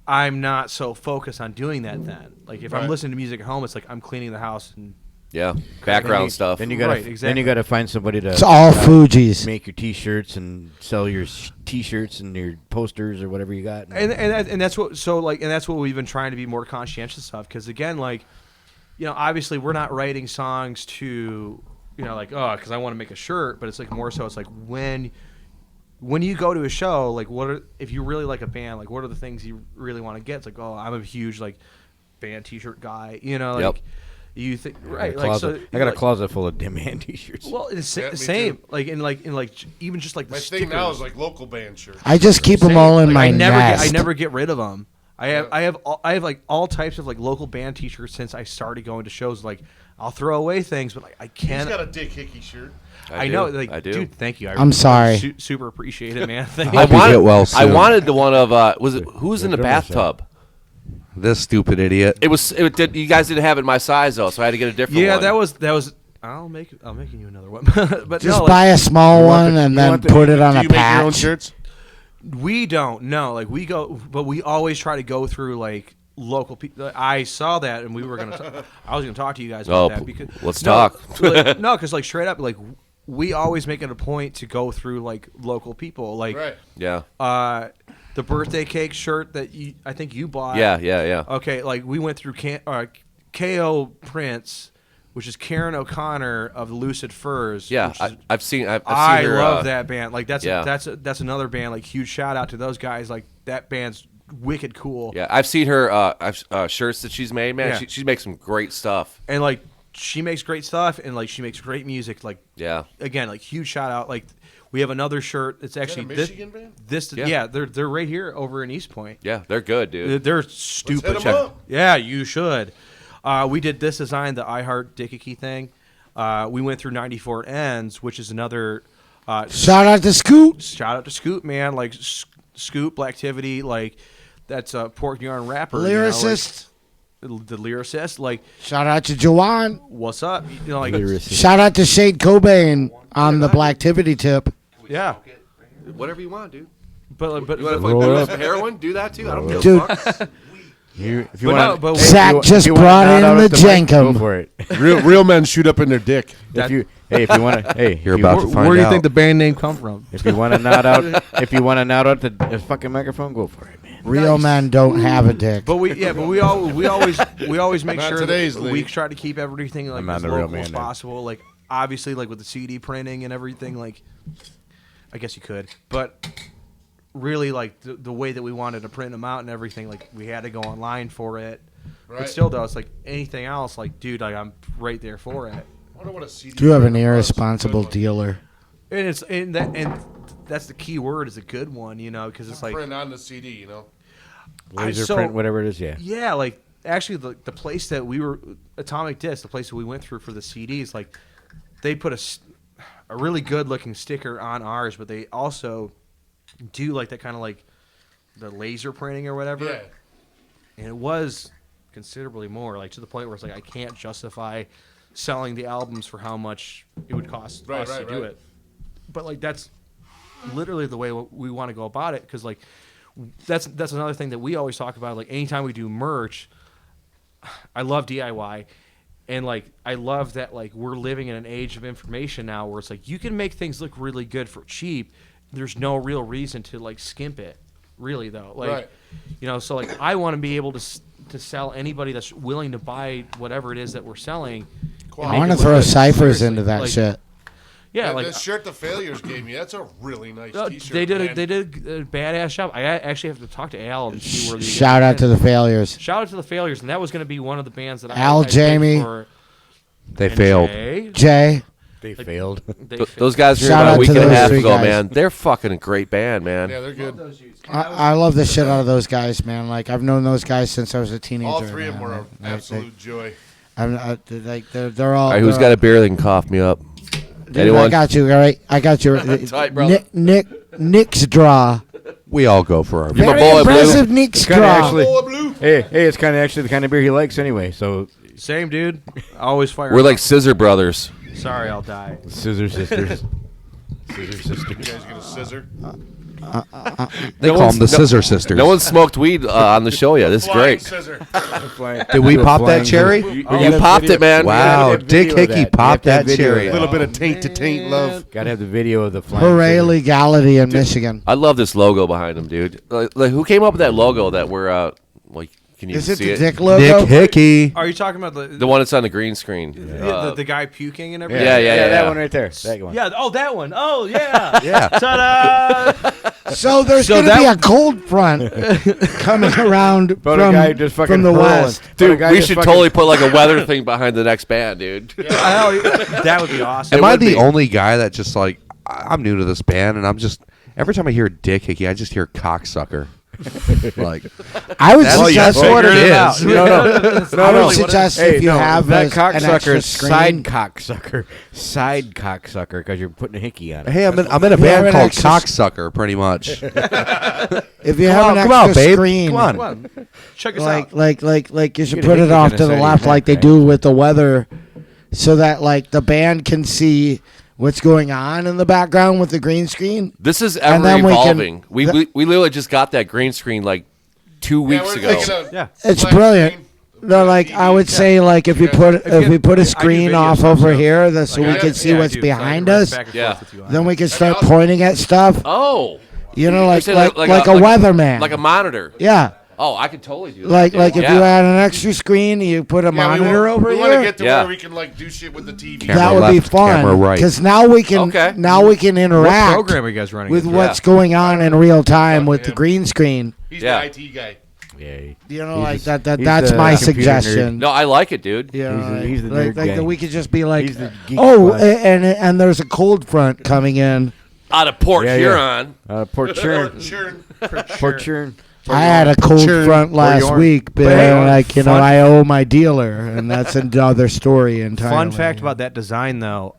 I'm not so focused on doing that then. Like if I'm listening to music at home, it's like I'm cleaning the house and Yeah, background stuff. Then you gotta Right, exactly. then you gotta find somebody to. It's all Fugees. Make your T-shirts and sell your T-shirts and your posters or whatever you got. and that's what that's what we've been trying to be more conscientious of, because again, like, you know, obviously we're not writing songs to, you know, like, oh, because I want to make a shirt, but it's like more so it's like when you go to a show, like if you really like a band, like what are the things you really want to get? It's like, oh, I'm a huge like band T-shirt guy, you know, like. Yep. You think I got a closet full of demand T-shirts. Well, it's Yeah, me same. too. Like even just like the My stickers. thing now is like local band shirts. I just keep them all in my I nest. never get rid of them. I have like all types of like local band T-shirts since I started going to shows. Like I'll throw away things, but I He's can't. got a Dick Hickey shirt. I know, like, I do. dude. Thank you. I'm sorry. Super appreciate it, man. Thank Hope you. you get well I soon. wanted the one of was it who's in the bathtub? This stupid idiot. It did. You guys didn't have it in my size though, so I had to get a different one. Yeah, that was. I'm making you another one. But Just no, buy like, a small one and then put it on Do a you make your own patch. shirts? we don't know. Like we go, but we always try to go through like local people. I saw that, and we were gonna. I was gonna talk to you guys about that because let's talk. No, because like straight up, like we always make it a point to go through like local people, like Right. Yeah. The birthday cake shirt that I think you bought. Yeah. Okay, like we went through K.O. Prince, which is Karen O'Connor of Lucid Furs. Yeah, which is, I've seen her. I love that band. Like that's yeah. that's another band. Like huge shout out to those guys. Like that band's wicked cool. Yeah, I've seen her shirts that she's made. Man, Yeah. she makes some great stuff. And like she makes great stuff, and like she makes great music. Like Yeah. again, like huge shout out. Like we have another shirt. It's actually Is that a Michigan band? Yeah, they're right here over in East Point. Yeah, they're good, dude. They're stupid. Let's hit 'em up. Yeah, you should. We did this design, the I Heart Dickicky thing. We went through 94 Ends, which is another. Shout out to Scoot. Shout out to Scoot, man. Like Scoot, Blacktivity, like that's a Pork Yarn rapper. Lyricist. You know, like, the lyricist. Like, Shout out to Joanne. what's up? You know, like, Shout out to Shade Cobain on the Blacktivity tip. yeah. Whatever you want, dude. But You want to Roll do up. some heroin? Do that too. I don't give Dude. a fuck. If you But want, no, but Zach just brought in the Jenkum. Go for it. Real men shoot up in their dick. If you want to, hey, You're if about you, to find where do you out. think the band name come from? if you want to nod out, the fucking microphone, go for it, man. Real men don't have a dick. But we always make Not sure today's that league. we try to keep everything like I'm not as the real local man as then. possible. Like obviously, like with the CD printing and everything, like I guess you could, but really, like the way that we wanted to print them out and everything, like we had to go online for it. Right. But still, though, it's like anything else, like dude, like I'm right there for it. I wonder what a CD Do you have an player was. irresponsible dealer? And that's the key word is a good one, you know, because it's like Print on the CD, you know. Laser so- print, whatever it is, yeah. yeah, like actually the place that we were Atomic Disc, the place that we went through for the CDs, like they put a really good looking sticker on ours, but they also do like that kind of like the laser printing or whatever. Yeah. And it was considerably more, like to the point where it's like I can't justify selling the albums for how much it would cost us to do it. But like that's literally the way we want to go about it, because like that's another thing that we always talk about. Like anytime we do merch, I love DIY, and like I love that like we're living in an age of information now where it's like you can make things look really good for cheap. There's no real reason to like skimp it, really though. Like Right. you know, so like I want to be able to sell anybody that's willing to buy whatever it is that we're selling. and I make want it to look throw good. ciphers Seriously, into that like, shit. Yeah, Yeah, like the shirt the Failures gave me, that's a really nice T-shirt. they did man. they did a badass job. I actually have to talk to Al and see where the Shout out to the Failures. shout out to the Failures, and that was going to be one of the bands that Al, I picked Jamie. for, They and failed. Jay. Jay, They failed. Those guys were Shout about out a week to and a those half three ago, guys. man. They're fucking a great band, man. Yeah, they're good. I love the shit out of those guys, man. Like I've known those guys since I was a teenager. All three of them man. were an absolute joy. They're all. All right, who's got a beer that can cough me up? Dude, Anyone? I got you. All right, I got you. Tight, brother. Nick's draw. We all go for our. Give him a Very bowl of blue. impressive Nick's It's kinda draw. actually- Hey, it's kind of actually the kind of beer he likes anyway. So Same dude. Always fire. We're up. like Scissor Brothers. Sorry, I'll die. Scissor Sisters. Scissor Sisters. You guys get a scissor? They call them the Scissor Sisters. No one smoked weed on the show yet. This is Flying great. scissor. Did we pop that cherry? You popped it, man. Wow, Dick Hickey popped that cherry. A little bit of taint to taint love. Gotta have the video of the flying. Hooray, scissor. legality in Michigan. I love this logo behind him, dude. Like, who came up with that logo that we're like? Can you Is it see the it? Dick logo? Nick Hickey. Are you talking about The one that's on the green screen. the guy puking and Yeah, everything? Yeah. That one right there. That one. Yeah. Oh, that one. Oh, yeah. Yeah. Ta-da! So there's So going to that be a w- cold front coming around But a guy just fucking from the hurling. west. But a Dude, guy we just should fucking- totally put like a weather thing behind the next band, dude. That would be awesome. Am I would the be. only guy that just like I'm new to this band and I'm just every time I hear Dick Hickey I just hear cocksucker. Like I would That's suggest what it Out. is. I would suggest if you have that an cocksucker extra is screen. side cocksucker, because you're putting a hickey on it. Hey, I'm in a have band an called extra- Cocksucker, pretty much. If you have an come on, extra babe. screen, Come on. Check us out. like you should Get a put it hickey off on to the the side of left, your like they backpack. do with the weather, so that like the band can see what's going on in the background with the green screen. This is And ever then we can- evolving. We literally just got that green screen like 2 weeks ago. It's Black brilliant. screen. No, like I would say, like if we put a screen videos off of over stuff. here, so we I- can see yeah, I what's Dude, so I can behind run us, back and Yeah. forth with you on then it. we can start pointing at stuff. Oh, You know, You're like saying like a weatherman. like a monitor. Yeah, Oh, I could totally do that. like dude. like if Yeah. you had an extra screen, you put a monitor over we want to here. get to Yeah. where we can like do shit with the TV. Camera That would be left, camera fun right. because now we can Okay. interact What program are you guys running? with in? what's going on in real time with the him. green screen. He's Yeah. the IT guy. Yeah. You know, He's like the- that. he's That's the my computer nerd. suggestion. No, I like it, dude. You know, He's the like nerd that guy. we could just be like, He's the geek oh, squad. and there's a cold front coming in. Out of Port Yeah, yeah. Huron. Port Churn. Sure. Port Churn. I had a cold Sure. front last York. week, but hey, like you know, fun- I owe my dealer, and that's another story entirely. Fun fact about that design, though.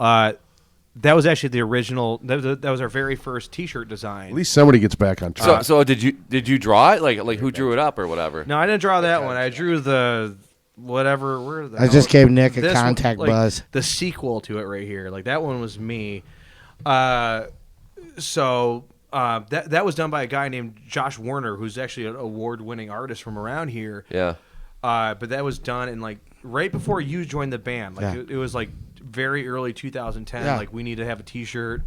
That was actually the original. That was our very first T-shirt design. At least somebody gets back on track. So did you draw it? Like who drew it up or whatever? No, I didn't draw that one. I drew the whatever. Where the I just hell- gave Nick a this one, contact like, buzz. The sequel to it right here. Like that one was me. That was done by a guy named Josh Warner, who's actually an award-winning artist from around here. Yeah. But that was done in like right before you joined the band. Like Yeah. it was like very early 2010. Yeah. Like we need to have a T-shirt.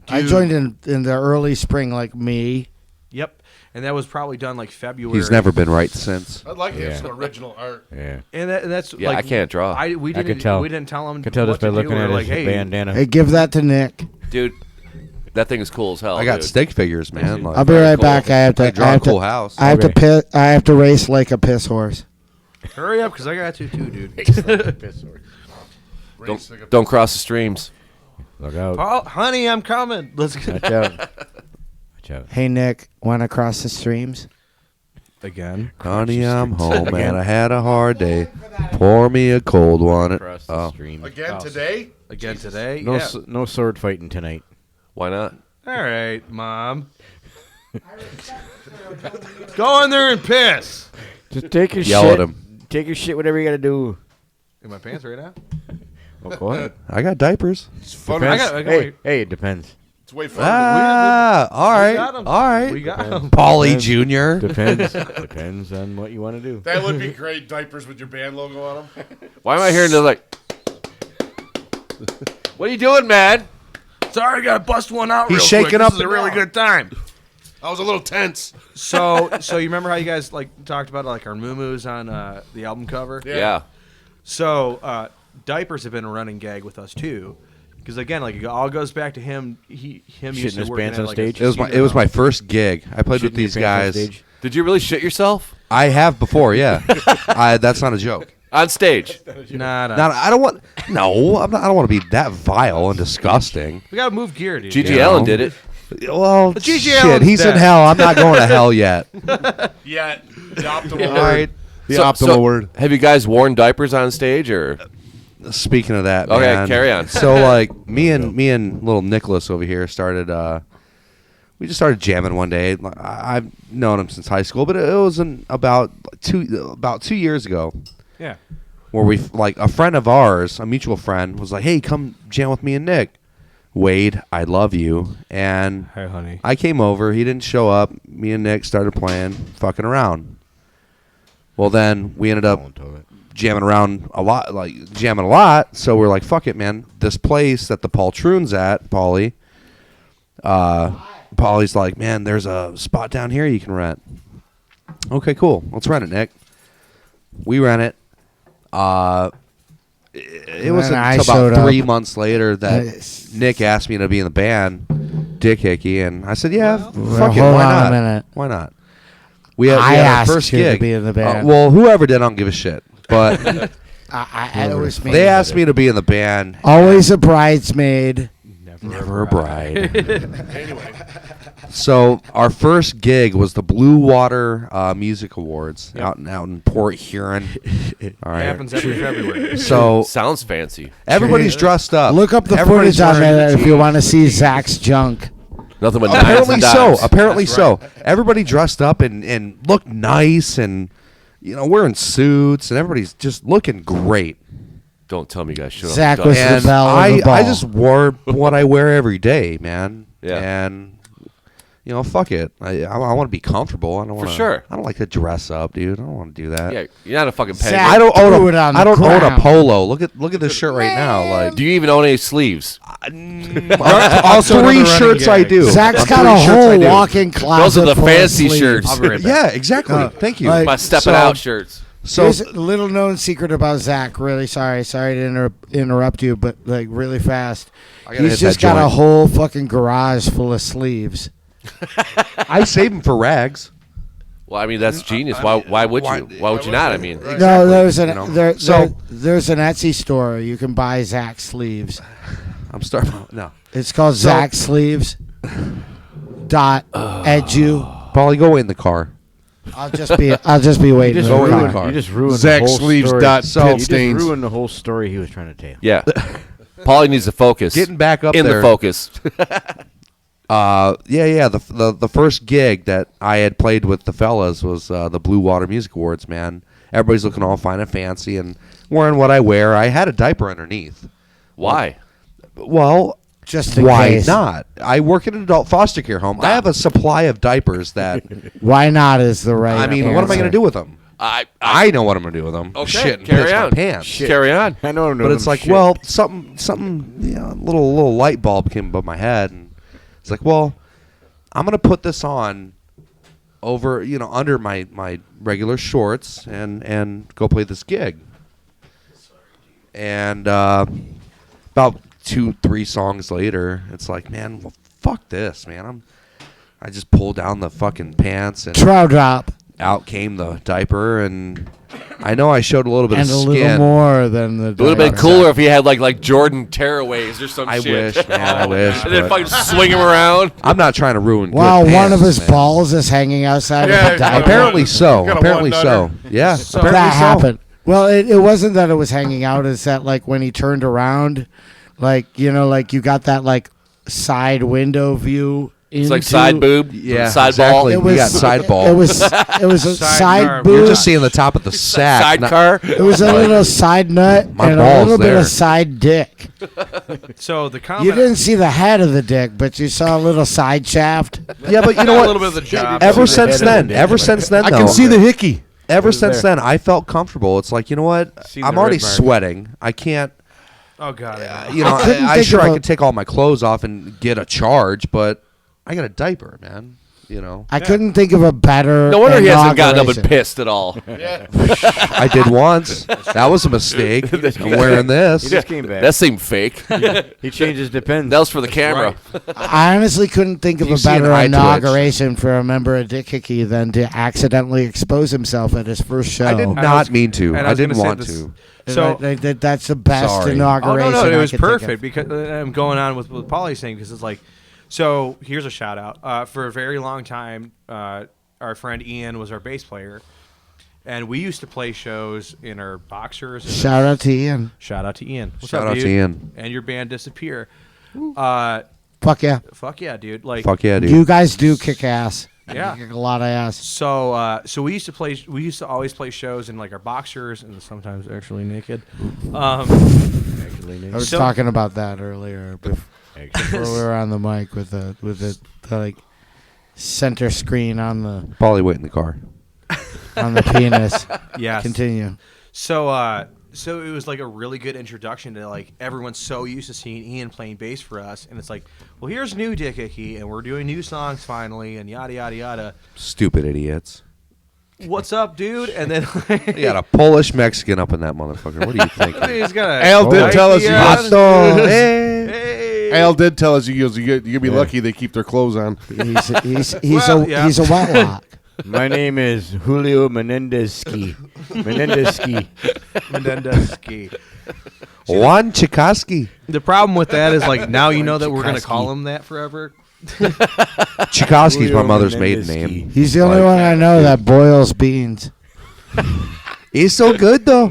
I Dude. joined in the early spring, like me. Yep, and that was probably done like February. He's never been right since. I'd like to Yeah. have some original art. Yeah. And that's Yeah, like I can't draw. We I could didn't. tell. We didn't tell him. Can tell what just by to do. looking We at were his like, hey, bandana. Hey, give that to Nick. Dude, that thing is cool as hell. I got dude. stick figures, man. Like, I'll be Very right cool. back. I have to. I draw a cool house. I have to. Okay. I have to race like a piss horse. Hurry up, because I got to too, dude. Race like a- Don't cross the streams. Look out. Oh, honey, I'm coming. Let's get Watch out. Watch out. Hey Nick, want to cross the streams? again. Honey, I'm home, man. I had a hard day. Pour me a cold one. Across the Oh, stream. Again today? Again today. No, Yeah. no sword fighting tonight. Why not? All right, Mom. Go in there and piss. Just take your Yell shit. at him. Take your shit, whatever you gotta do. In my pants right now. Well, go ahead. I got diapers. It's fun. Depends. I got- hey, wait. hey, it depends. It's way fun. Ah, all We right, got 'em. all right. We got 'em. Paulie Jr. Depends. Depends on what you want to do. That would be great. Diapers with your band logo on them. Why am I hearing the like? What are you doing, man? Sorry, I gotta bust one out. He's real shaking quick. up This is a and really down. good time. I was a little tense. So you remember how you guys like talked about like our moo-moos on the album cover? Yeah. So diapers have been a running gag with us too, because again, like it all goes back to him. Him Shitting used to his working pants at, on like, stage? It was my first gig. I played with Shitting your these pants on guys. stage. Did you really shit yourself? I have before, yeah. That's not a joke. On stage. Nah. I don't want. No, I'm not, I don't want to be that vile and disgusting. We gotta move gear, dude. G.G. Allen did it. Well, G.G. shit, Allen's he's in dead. hell. I'm not going to hell yet. Yeah, the optimal All word. right. The optimal word. Have you guys worn diapers on stage, or? Speaking of that, Okay, man, carry on. So like me and little Nicholas over here started. We just started jamming one day. I've known him since high school, but it was about 2 years ago. Yeah. Where we like a friend of ours, a mutual friend, was like, "Hey, come jam with me and Nick." Wade, I love you. And Hey, honey. I came over. He didn't show up. Me and Nick started playing, fucking around. Well, then we ended up jamming around a lot. So we're like, fuck it, man. This place that the Poltroon's at, Pauly's like, man, there's a spot down here you can rent. Okay, cool. Let's rent it, Nick. We rent it. It wasn't until about 3 months later that Nick asked me to be in the band, Dick Hickey, and I said, yeah, fuck it, hold why on not? a minute. Why not? We had I our asked first you to gig. be in the band. Well, whoever did, I don't give a shit. But It was me. they asked me to be in the band. Always a bridesmaid. Never a bride. So our first gig was the Blue Water Music Awards out in Port Huron. All right. It happens every February. So Sounds fancy. everybody's dressed up. Look up the Everybody's footage on wearing- that if you want to see Zach's junk. Nothing but nines Apparently and so. dimes. Apparently so. Everybody dressed up and looked nice and wearing suits and everybody's just looking great. Don't tell me you guys should have Zach done was it. And the belle of the ball. I just wore what I wear every day, man. Yeah. And fuck it. I want to be comfortable. I don't want sure. I don't like to dress up, dude. I don't want to do that. Yeah, you're not a fucking peg. Zach- I don't own Threw it on the I don't own a ground. polo. Look at this shirt right now. Like Do you even own any sleeves? Also three another shirts running I gag. do. Zach's got Three a shirts I whole do. walk-in closet. Those are the full of fancy sleeves. shirts. I'll be right back. Yeah, exactly. Thank you. like- My stepping So- out shirts. So Here's a little known secret about Zach. Really sorry to interrupt you, but like really fast. I gotta He's hit just that got a joint. whole fucking garage full of sleeves. I save them for rags. Well, I mean that's genius. Why would you? Why would you not? I mean, No, there's an So- there's an Etsy store you can buy Zach sleeves. I'm starting. No, It's called Zach Sleeves. .edu. Paulie, go in the car. I'll just be waiting. just in the ruined car. the car. You just ruined Zach the whole Sleeves story. dot So- pit You just stains. ruined the whole story he was trying to tell. yeah. Paulie needs to focus. Getting back up in there. the focus. Yeah. The first gig that I had played with the fellas was the Blue Water Music Awards. Man, everybody's looking all fine and fancy and wearing what I wear. I had a diaper underneath. Why? Well, Just in why case. not? I work in an adult foster care home. I have a supply of diapers that. Why not is the right. I mean, what am I going to do with them? I know what I'm going to do with them. Okay, Shit, and carry piss my on. pants. Carry on. I know. But it's like, well, something, little light bulb came above my head, and it's like, well, I'm gonna put this on over, under my regular shorts and go play this gig. And about 2-3 songs later, it's like, man, well, fuck this, man. I just pulled down the fucking pants and Trow drop out came the diaper, and I know I showed a little bit and of a skin. little more than the. It would have been cooler if he had like Jordan tearaways or some I shit. wish, man. I wish. And then but fucking swing him around. I'm not trying to ruin. Wow, good one of pants, his man. balls is hanging outside Yeah, of the diaper. Apparently so. Got a Apparently so. one-nutter. Yeah. So apparently that so. happened. Well, it wasn't that it was hanging out. It's that like when he turned around, like like you got that like side window view. It's like side boob, Yeah, side ball. exactly. It We was got side ball. It was a side boob. You're just seeing the top of the sack. not- Sidecar. It was a little side nut My and a ball's little bit there. of side dick. So the You comment. didn't see the head of the dick, but you saw a little side shaft. Yeah, but you know a what? little bit of the job. Ever since then, I though, I can see the hickey. Ever since then, I felt comfortable. It's like, you know what? Seen I'm the already rib mark. sweating. I can't. Oh god. I know. You know, I couldn't I think sure of I a- could take all my clothes off and get a charge, but I got a diaper, man. You know, I couldn't think of a better. No wonder he hasn't gotten up and inauguration. pissed at all. I did once. That was a mistake. I'm wearing He this. just came back. That seemed fake. He changed his depends. That was for the camera. I honestly couldn't think of You a see an better eye twitch. inauguration for a member of Dick Hickey than to accidentally expose himself at his first show. I did I not was- mean to. and I was didn't gonna say want this- to. So That's the best Sorry. inauguration. Oh, no, it I was could think of. perfect because I'm going on with what Polly's saying because it's like, so here's a shout out. For a very long time, our friend Ian was our bass player, and we used to play shows in our boxers. And Shout out to Ian. shout out to Ian. What's Shout up, out dude? to Ian. And your band Disappear. Fuck yeah. Fuck yeah, dude. Like, Fuck yeah, dude. You guys do kick ass. Yeah. You kick a lot of ass. So we used to play. We used to always play shows in like our boxers and sometimes actually naked. I was So- talking about that earlier before we were on the mic with the like center screen on the Polly, wait in the car. penis. Yes. Continue. So it was like a really good introduction to like everyone's so used to seeing Ian playing bass for us, and it's like, well, here's new Dick Hickey, and we're doing new songs finally, and yada yada yada. Stupid idiots. What's up, dude? And then You got a Polish Mexican up in that motherfucker. What do you think? he's got a Al did tell us he Yes. got Hey. Al did tell us he goes, you're gonna be lucky they keep their clothes on. He's Well, yeah. he's a wet lock. My name is Julio Menendez-ski. Menendez-ski. Menendez-ski. Juan Chikaski. The problem with that is like now you know that we're gonna call him that forever. Chikaski's my mother's maiden name. He's the only one I know that boils beans. He's so good though.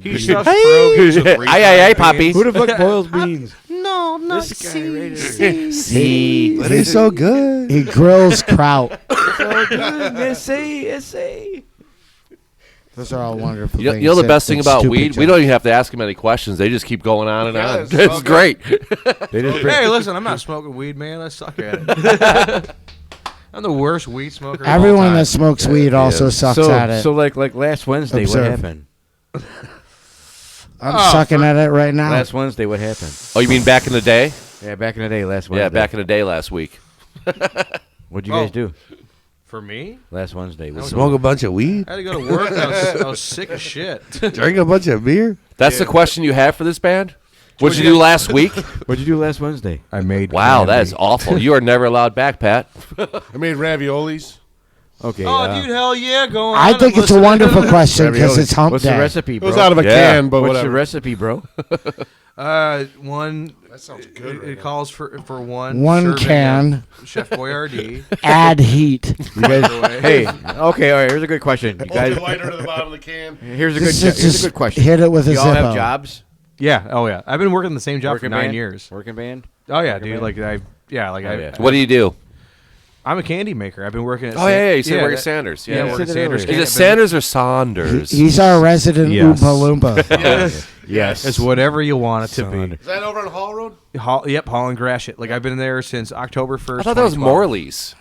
He stuffs pierogies with reefer Aye, beans. Poppy. Who the fuck boils beans? No, not This guy right here. See, But he's so good. he grills kraut. S.A. Those are all wonderful You things. know the that- best thing that about stupid weed? We jokes. don't even have to ask them any questions. They just keep going on and on. it's It's all great. They just bring, Hey, listen, I'm not smoking weed, man. I suck at it. I'm the worst weed smoker. of all Everyone time. that smokes weed also sucks at it. so like last Wednesday, Observe. what happened? I'm sucking at it right now. Last Wednesday, what happened? Oh, you mean back in the day? Yeah, back in the day, last Wednesday. Yeah, back in the day last week. What'd you guys do For me, last Wednesday? Smoke a bunch of weed? I had to go to work. And I was sick as shit. Drink a bunch of beer? That's the question you have for this band? What'd you do last week? What'd you do last Wednesday? I made. Wow, that is awful. You are never allowed back, Pat. I made raviolis. Okay. Oh, dude, hell yeah, go on. I think it's a Listen. wonderful question because Ravioli. it's hump What's day. the recipe, It bro? was out of a Yeah. can, but What's whatever. the recipe, bro? One. That sounds good. It calls for one. One serving can. of Chef Boyardee. Add heat. You guys, hey, okay, all right. Here's a good question. You Hold your guys, lighter to the bottom of the can. here's a good. Just- Here's a just good question. hit it with a You all have Zippo. jobs? Yeah. Oh yeah. I've been working the same job Working for 9 band? years. Working band? Oh yeah, Working dude. band? Like yeah. What do you do? I'm a candy maker. I've been working at. Oh, yeah, you said work at that- Sanders. Yeah, Yeah, work at Said it Sanders. earlier. Is it Sanders or Saunders? He's our resident Yes. Oompa Loompa. Yes. It's whatever you want it to Saunders. Is that over on Hall Road? be. Yep, Holland Gratiot. Like I've been there since October 1st. I thought that was 2012. Morley's.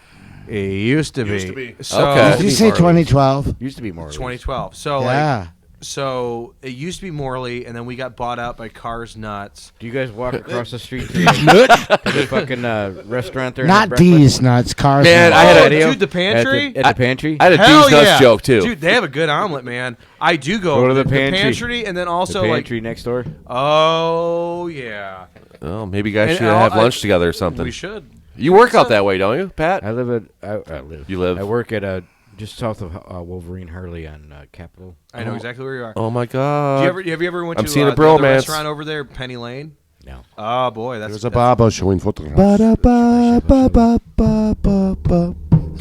It used to be. Used to be. So Okay. Did you say 2012? Used to be more. 2012. So Yeah. like, so it used to be Morley, and then we got bought out by Cars Nuts. Do you guys walk across the street to the fucking restaurant there? Not D's nuts, cars. Man, nuts. I had a- Oh, Patio? dude, the pantry. At the pantry? I had a Hell D's Nuts yeah. joke, too. Dude, they have a good omelet, man. I do go to the the pantry. pantry, and then also the like, pantry next door? oh yeah, Oh, maybe you guys And should I'll- have I- lunch together or something. we should. You work out that way, don't you, Pat? I live at. I live. You live? I work at just south of Wolverine Harley on Capitol. I know exactly where you are. Oh, my God. Have you ever went I'm to seeing a the other bromance. restaurant over there, Penny Lane? No. Oh boy, that's There's a that's- Baba showing photographs.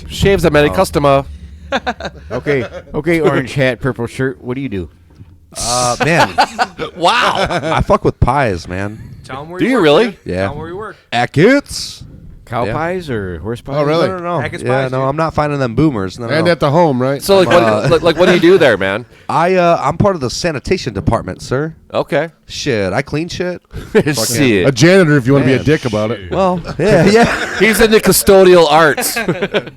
Shaves a many customer. Okay, orange hat, purple shirt. What do you do? Man, Wow. I fuck with pies, man. Tell them where Do you you work, really? dude. Yeah. Tell them where you work. Acutes. Cow Yeah. pies or horse pies? Oh, really? No. Hackett's Yeah, pies, no, dude. I'm not finding them boomers. No, And no. at the home, right? So, like, what do you do there, man? I'm part of the sanitation department, sir. Okay. Shit, I clean shit. See A it. janitor if you want to be a Man. dick about it. Well, yeah. He's into custodial arts.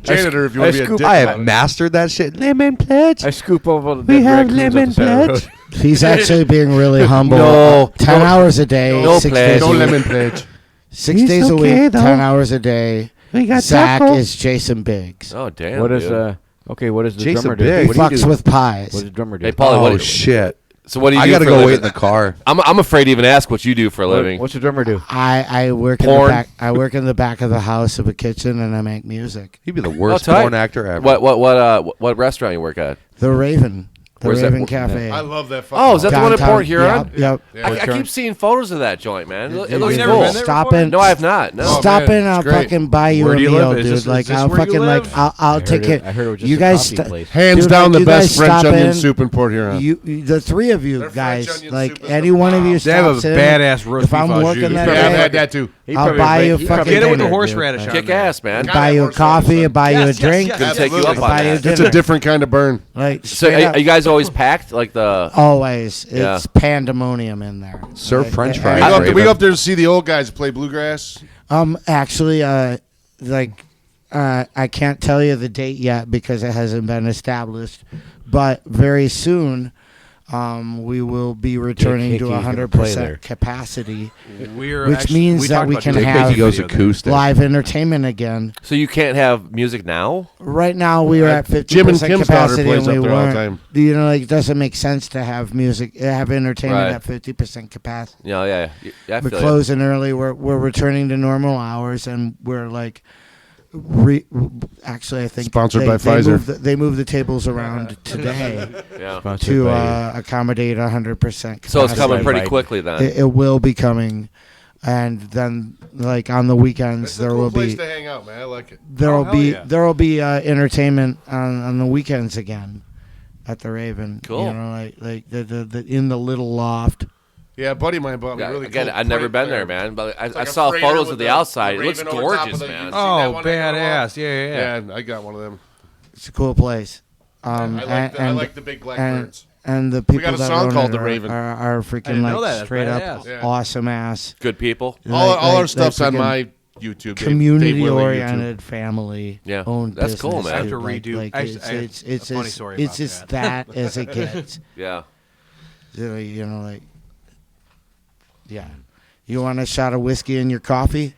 Janitor if you want to be a scoop- dick I about have it. mastered that shit. Lemon pledge. I scoop over the We dead have raccoons on lemon the side of the pledge. road. He's actually being really humble. No. 10 hours a day, No 6 pledge. days No a week. lemon pledge. 6 It's days a okay, week, though. 10 hours a day. He got Zach Defo. is Jason Biggs. Oh damn. What is dude. Okay, what does the Jason drummer do? Biggs. He What do you fucks do? with pies. What does the drummer do? Hey, Paulie, Oh what? shit! So what do you I do gotta for a go living? wait in the car. I'm afraid to even ask what you do for a living. What's the drummer do? I work in Porn. the back. I work in the back of the house of a kitchen, and I make music. He'd be the worst tight. porn actor ever. What restaurant you work at? The Raven. The Where's that? Raven Cafe. I love that fucking. Oh, is that the one in Downtown- Port Huron? Yep. Yeah. I keep seeing photos of that joint, man. It Dude, looks you've never cool. been there Stop before? in. No, I have not. No. Oh, Stop man, in. I'll it's great. fucking buy you Where a do you meal, live? Is dude. this- Like is this I'll where you fucking like live? I'll take it. I heard it was just You a guys, coffee place. Hands Dude, down like, the you best guys French stop onion in. soup in Port Huron. the three of you Their French guys, onion like soup is any the one of you bomb. They have a stops in. badass roast If I'm beef au working jus. that Yeah, I've day, had that too. I'll buy you a fucking Get it with the dinner, horseradish dude. on Kick there. ass, man. Gotta Buy you a have horseradish coffee, on buy you a Yes, yes, drink, yes, We'll yes. take you up Absolutely. on buy you that. dinner. It's a different kind of burn. Like So straight are up. you guys always packed? Like the Always, Yeah. it's pandemonium in there. Serve Like, French and- fries. We go, up Raven. we go up there to see the old guys play bluegrass. Actually, I can't tell you the date yet because it hasn't been established, but very soon, we will be returning to Hickey's gonna play there. 100% capacity, We're which actually- means that talked we about can doing a have Hickey goes video there. acoustic. live entertainment again. so you can't have music now? Right now, we are at 50% Jim and Kim's daughter capacity, plays and we up there all the weren't. time. You know, like it doesn't make sense to have music, have entertainment Right. at 50% capacity. Yeah. I We're feel you. closing early. We're returning to normal hours, and we're like, actually, I think Sponsored by Pfizer. They moved the tables around today Yeah. Sponsored to by- accommodate 100% capacity. So it's coming pretty Right. quickly then. It will be coming, and then like on the weekends It's a there cool will place be to hang out, man. I like it. there'll hell be yeah. there'll be entertainment on the weekends again at the Raven. Cool. You know, like the in the little loft. Yeah, a buddy of mine bought me Yeah, really again, cool I've never freight been there, there. man. But I like a saw freighter photos with of the the outside. It looks raven over top gorgeous, of the- man. you see that Oh, one that go badass. Yeah. Yeah, I got one of them. It's a cool place. I like the big black birds. And the people got a that song run called it The Raven. are I freaking didn't know that. like That's straight up badass. Yeah. awesome ass. Good people. All our Like stuff's on freaking my YouTube. community Dave Willie oriented family Yeah, owned that's business. cool, man. I have dude. to Like- redo- like, actually, it's I have it's a it's funny as- story it's about as that. that as it gets. Yeah. You know, like yeah. You want a shot of whiskey in your coffee?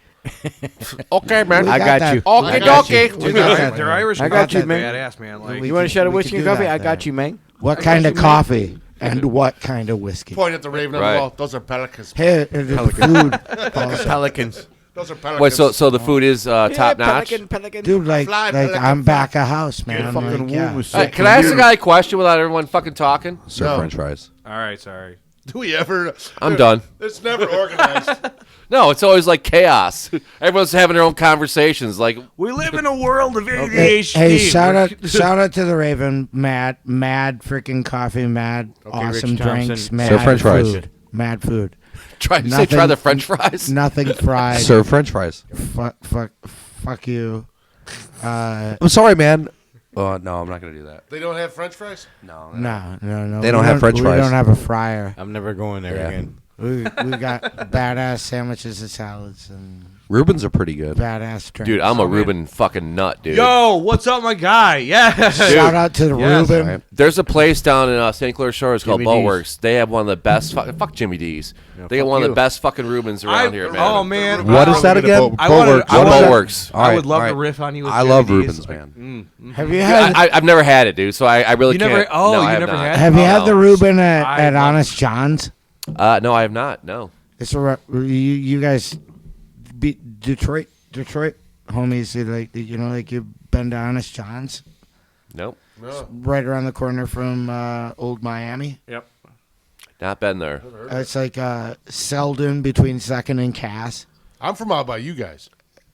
Okay, man. We I got that. you. Okay, We got okay. you. We got that. Their Irish I got coffee you, is man. badass, man. Like, We You want a can- shot of we whiskey can and do coffee? that I got there. you, man. What kind of coffee and what kind of whiskey? Point at the Raven on Right. the wall. Those are pelicans. Hey, the food, also. Pelicans. Those are pelicans. Wait, so the food is top notch. Pelican. dude. Like I'm back at house, man. fucking Like, yeah. womb was Hey, can I ask the guy a question without everyone fucking talking? Serve No. French fries. all right, sorry. Do we ever? I'm done. It's never organized. No, it's always like chaos. Everyone's having their own conversations. Like, We live in a world of Hey, ADHD. shout out to the Raven, mad freaking coffee, mad awesome Rich Thompson. drinks, mad Serve French fries. food, mad food. try Nothing- the French fries. Nothing fried. Serve French fries. Fuck you. I'm sorry, man. Oh no, I'm not gonna do that. They don't have French fries. No. No. They don't have French We fries. don't have a fryer. I'm never going there Yeah. again. We got badass sandwiches and salads and Rubens are pretty good. badass drinks. Dude, I'm a Reuben fucking nut, dude. Yo, what's up, my guy? Yeah. Shout out to the Yes. Reuben. Right. There's a place down in St. Clair Shores called Jimmy D's. Boatworks. They have one of the best. Fuck Jimmy D's. They got fuck one of you. the best fucking Reubens around here, man. Oh man. What is that again? I wanted. I One wanted- Boatworks. I would Alright, love to alright. riff on you. With I love Jimmy Rubens, D's. man. Have you had I've never had it, dude. So I really You can't. never- oh, no, you I have never not. had it? Have you had No. the Reuben I at love Honest John's? No, I have not. No. It's you guys, Detroit homies. Like you've been to Honest John's, Nope. right around the corner from Old Miami. Yep. Not been there. It's like Selden between Second and Cass. I'm from out by you guys.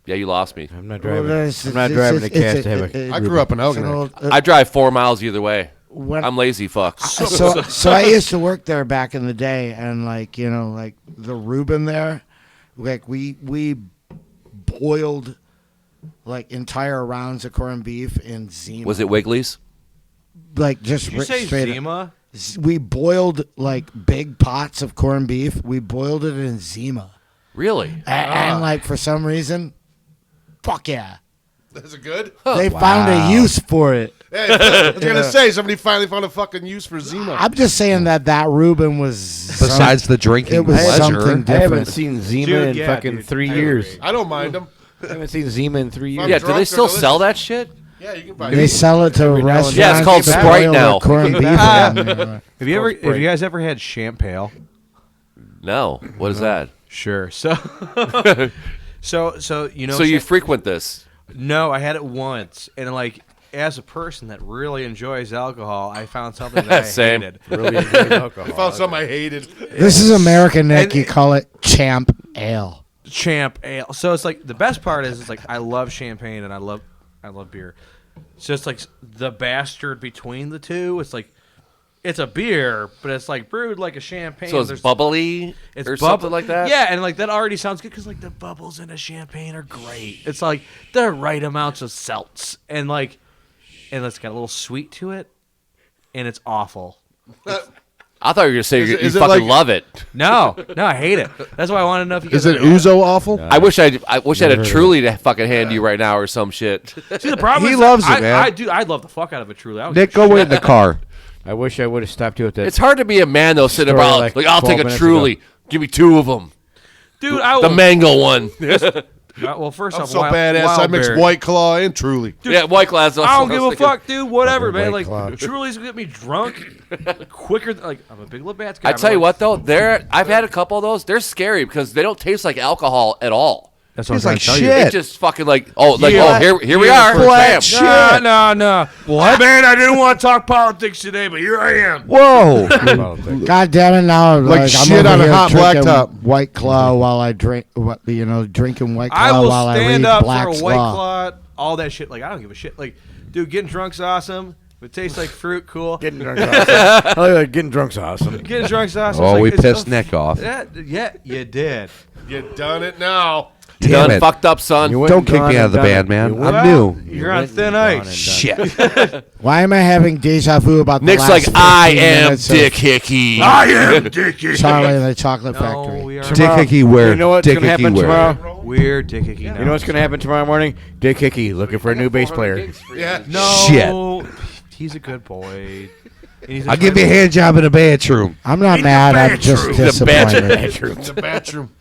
Yeah, you lost me. I'm not Well, driving. it's- I'm not it's- driving to it's- Cass to have a. I grew up in it's an Elginak. old- I drive 4 miles either way. when- I'm lazy fuck. so I used to work there back in the day, and like the Reuben there, like we boiled like entire rounds of corned beef in Zima. Was it Wiggly's? like just Did you say straight up. Zima? We boiled like big pots of corned beef. We boiled it in Zima, Really? and like for some reason, fuck yeah, Is it good? they found a use for it. Yeah, I was gonna say somebody finally found a fucking use for Zima. I'm just saying that Reuben was Besides the drinking it was pleasure. something I haven't different. seen Zima Dude, in yeah, fucking dude, 3 I years. agree. I don't mind them. I haven't seen Zima in 3 years. Yeah, do they drunk, still they're sell that shit? Yeah, you can buy They it. sell it to restaurants. Yeah, it's called that Sprite boil now. their corned beef. Have you guys ever had champagne? No. What is that? Sure. So you know. So you frequent this? No, I had it once, and like as a person that really enjoys alcohol, I found something that I Same. hated. Really enjoyed alcohol. I found something I hated. This is American, Nick. You call it Champ Ale. Champ ale. So it's like the best part is it's like I love champagne and I love beer. So it's like the bastard between the two. It's like it's a beer, but it's like brewed like a champagne. So it's bubbly or something like that? Yeah, and like that already sounds good because like the bubbles in a champagne are great. It's like the right amounts of seltz and like, and it's got a little sweet to it, and it's awful. I thought you were going to say you is it fucking like- love it. No, I hate it. That's why I want to know if you guys Is it ever- Ouzo awful? I wish I had a Truly to fucking hand you right now or some shit. See, the problem He is loves I, it, man. I love the fuck out of it. Truly, I don't Nick, give a go shit. wait in the car. I wish I would have stopped you at that. It's hard to be a man though, sitting Story around like like I'll 12 take a minutes Truly. Give me two of them. Dude. I The will. mango one. Well, first I'm off, so badass. I mix Berry. White Claw and Truly. Yeah, White Claws. I don't give a fuck, dude. Whatever, man. White Like, Claw. Truly's gonna get me drunk quicker. Like, I'm a big Labatt's guy. I but, tell you like, what though, I've had a couple of those. They're scary because they don't taste like alcohol at all. That's what He's I'm like, trying to tell you. shit. It's just fucking like oh Yeah. here we are. Flat Bam. shit. No. What? Man, I didn't want to talk politics today, but here I am. Whoa. God damn it! Now, I'm shit over on a here hot drinking blacktop. White Claw while I drink. Drinking White Claw I will while I stand read up Black for a White Claw. Claw, all that shit. Like, I don't give a shit. Like, dude, getting drunk's awesome. If it tastes like fruit, cool. Getting drunk's awesome. Oh, yeah, getting drunk's awesome. Getting drunk's awesome. Oh, It's we like, it's pissed so- Nick off. Yeah, you did. You done it now. You Damn done it. fucked up, son. You went Don't and kick gone me out and of the done band, it. man. You I'm went- new. You're went on and thin gone and ice. Shit. Why am I having deja vu about the Nick's last like 15 I am minutes of Dick Hickey. Charlie and the Chocolate No, Factory? we are. Dick Hickey where? You know what's Dick going to Hickey happen where? tomorrow? We're Dick Hickey now. You know what's going to happen tomorrow morning? Dick Hickey looking for a new bass player. Yeah. No. He's a good boy. And he's a I'll give good you a hand job in the bathroom. I'm not mad. I'm just The disappointed. The bathroom.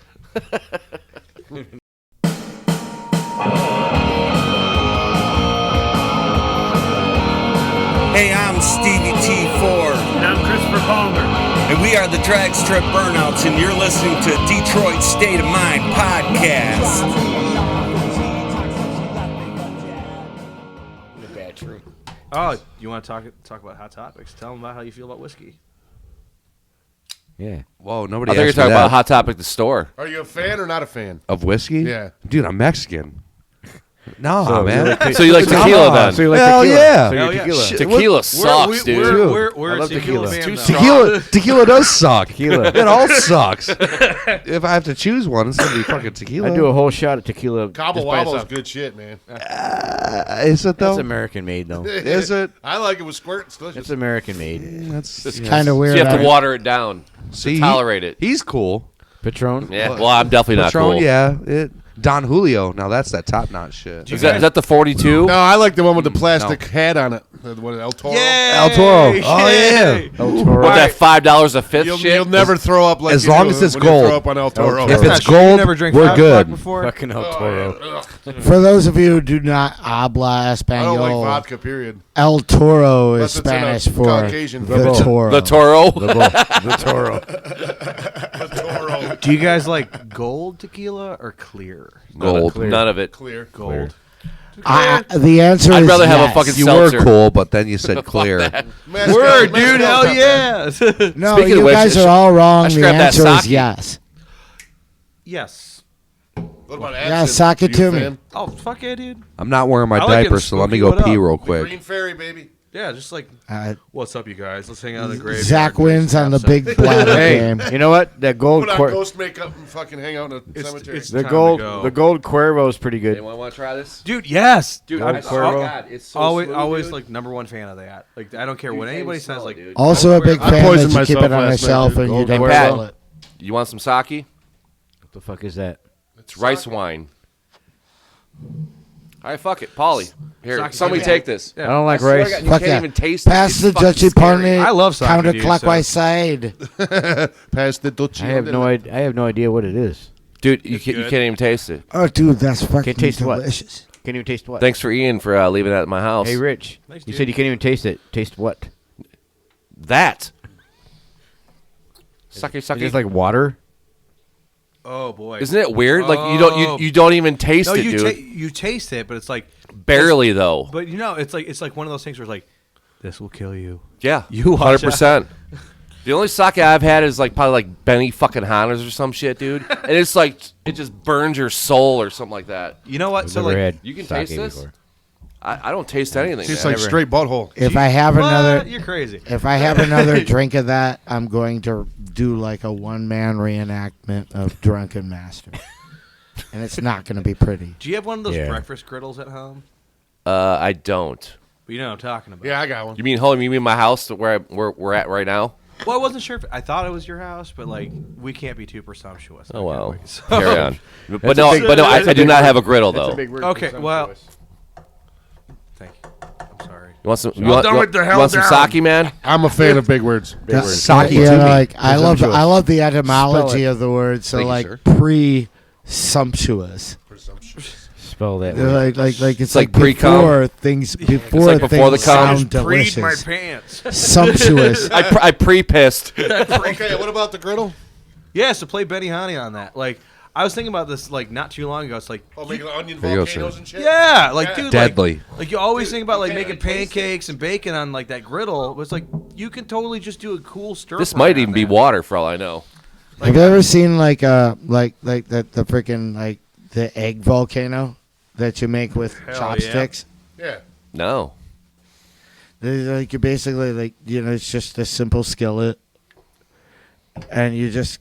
Hey, I'm Stevie T. Ford. And I'm Christopher Palmer. And we are the Drag Strip Burnouts, and you're listening to Detroit State of Mind Podcast. Oh, you want to talk about hot topics? Tell them about how you feel about whiskey. Yeah. Whoa, I nobody thought you were asked me talking that. about Hot Topic the store. Are you a fan or not a fan? Of whiskey? Yeah. Dude, I'm Mexican. No, So man. you like So you like tequila then? So you like Hell tequila. yeah. So Hell you're yeah. tequila. Shit. Tequila sucks, dude. We're I a love tequila tequila. fan, though. Tequila does suck. Tequila. It all sucks. If I have to choose one, it's gonna be fucking tequila. I do a whole shot of tequila. Cabo just by Wabo is itself. good shit, man. Is it though? That's American made, though. Is it? I like it with squirt. It's delicious. It's American made. That's It's kind of So weird. you have to I- water it down See, to tolerate it. He's cool. Patron. Yeah. Well, I'm definitely not Patron, cool. yeah. Don Julio. Now that's that top notch shit. Is that the 42? No, I like the one with the plastic hat on it. What, El Toro? El Toro. Oh yeah. El Toro. With that $5 a fifth You'll shit? never throw up like As you long do as it's when you gold. Throw up on El Toro. If Not it's sure you gold, never drank we're Five good. O'Clock before? Fucking El Toro. For those of you who do not habla I don't like Espanol, vodka, period. El Toro is Unless it's in a Spanish for Caucasian the village. Toro. The Toro? The Toro. El Toro. Do you guys like gold tequila or clear? Gold. None of it. Clear. Gold. The answer I'd is rather have a yes. fucking You seltzer. were cool, but then you said clear. Mezcal- Word, mezcal dude. Hell top, man. yeah. No, Speaking of you which, guys I are all wrong. should The grab that answer is sake. yes. Yes. What about Yeah, Absinthe? sock it You a to me. fan? Oh, fuck yeah, dude. I'm not wearing my I like diaper, it so let me smoky. go pee What up? real The quick. Green Fairy, baby. Yeah, just like, Uh, what's up, you guys? Let's hang out in the graveyard. Zach wins on the big bladder Hey, game. you know what? That gold Put on Cuer- ghost makeup and fucking hang out in a cemetery. it's- the time to gold go. the gold Cuervo is pretty good. Anyone want to try this? Dude, yes. Dude, Gold I'm Cuervo. God, it's so always, smooth, always dude. like #1 fan of that. Like, I don't care what anybody says. Like, dude. Also a big I fan that poisoned you keep myself it on last yourself night, and you dude. don't Hey, Pat. sell it. You want some sake? What the fuck is that? It's rice wine. All right, fuck it. Paulie. Here, Sake. somebody take this. I don't like I swear to rice. God, you Fuck can't yeah. even taste it. Pass It's the fucking Dutchy scary. partner. I love sake, dude, counterclockwise so- side. Pass the Dutchie. I have no idea what it is. Dude, you can't even taste it. Oh, dude, that's fucking Can't taste what? delicious. Can't even taste what? Thanks for Ian for leaving that at my house. Hey, Rich. Thanks, You dude. said you can't even taste it. Taste what? That. Sucky, Is sucky. it like water? Oh boy. Isn't it weird? Like Oh. you don't even taste No, it, you dude. you taste it, but it's like Barely though. But it's like one of those things where it's like, this will kill you. Yeah, You watch 100%. The only sake I've had is like probably like Benny fucking Hanna's or some shit, dude. And it's like it just burns your soul or something like that. You know what? I've So never like, had You can sake taste this? before. I don't taste anything. Tastes man. like straight butthole. If I have what? another, You're crazy. if I have another drink of that, I'm going to do like a one-man reenactment of Drunken Master, and it's not going to be pretty. Do you have one of those Yeah. breakfast griddles at home? I don't. But you know what I'm talking about. Yeah, I got one. You mean home? You mean my house where we're at right now? Well, I wasn't sure. I thought it was your house, but like we can't be too presumptuous. Oh well. So- Carry on. But no, I do not have a griddle though. Okay, well, thank you. I'm sorry. You want some? You I'm want, done you with the want- hell you want some down. sake, man? I'm a fan of big words. Yeah, Sake yeah, to me. like I love the Spell etymology it. of the word. So Thank you, like sir. pre-sumptuous. Spell that. They're word. like it's like like pre-cum. before things before like before the things cum. sound Preed my delicious. pants. Sumptuous. I pre-pissed. Okay, what about the griddle? Yeah, so play Benny Hanni on that. Like, I was thinking about this like not too long ago. It's like, Oh, making onion There you go, volcanoes sir. and shit? yeah, like Yeah. dude, Deadly. Like you always think about like you making can't really taste pancakes and bacon on like that griddle. But it's like you can totally just do a cool stir. This fry might on even be that. water for all I know. Have you ever seen like the freaking like the egg volcano that you make with Hell chopsticks? Yeah. No. They're like you basically like it's just a simple skillet, and you just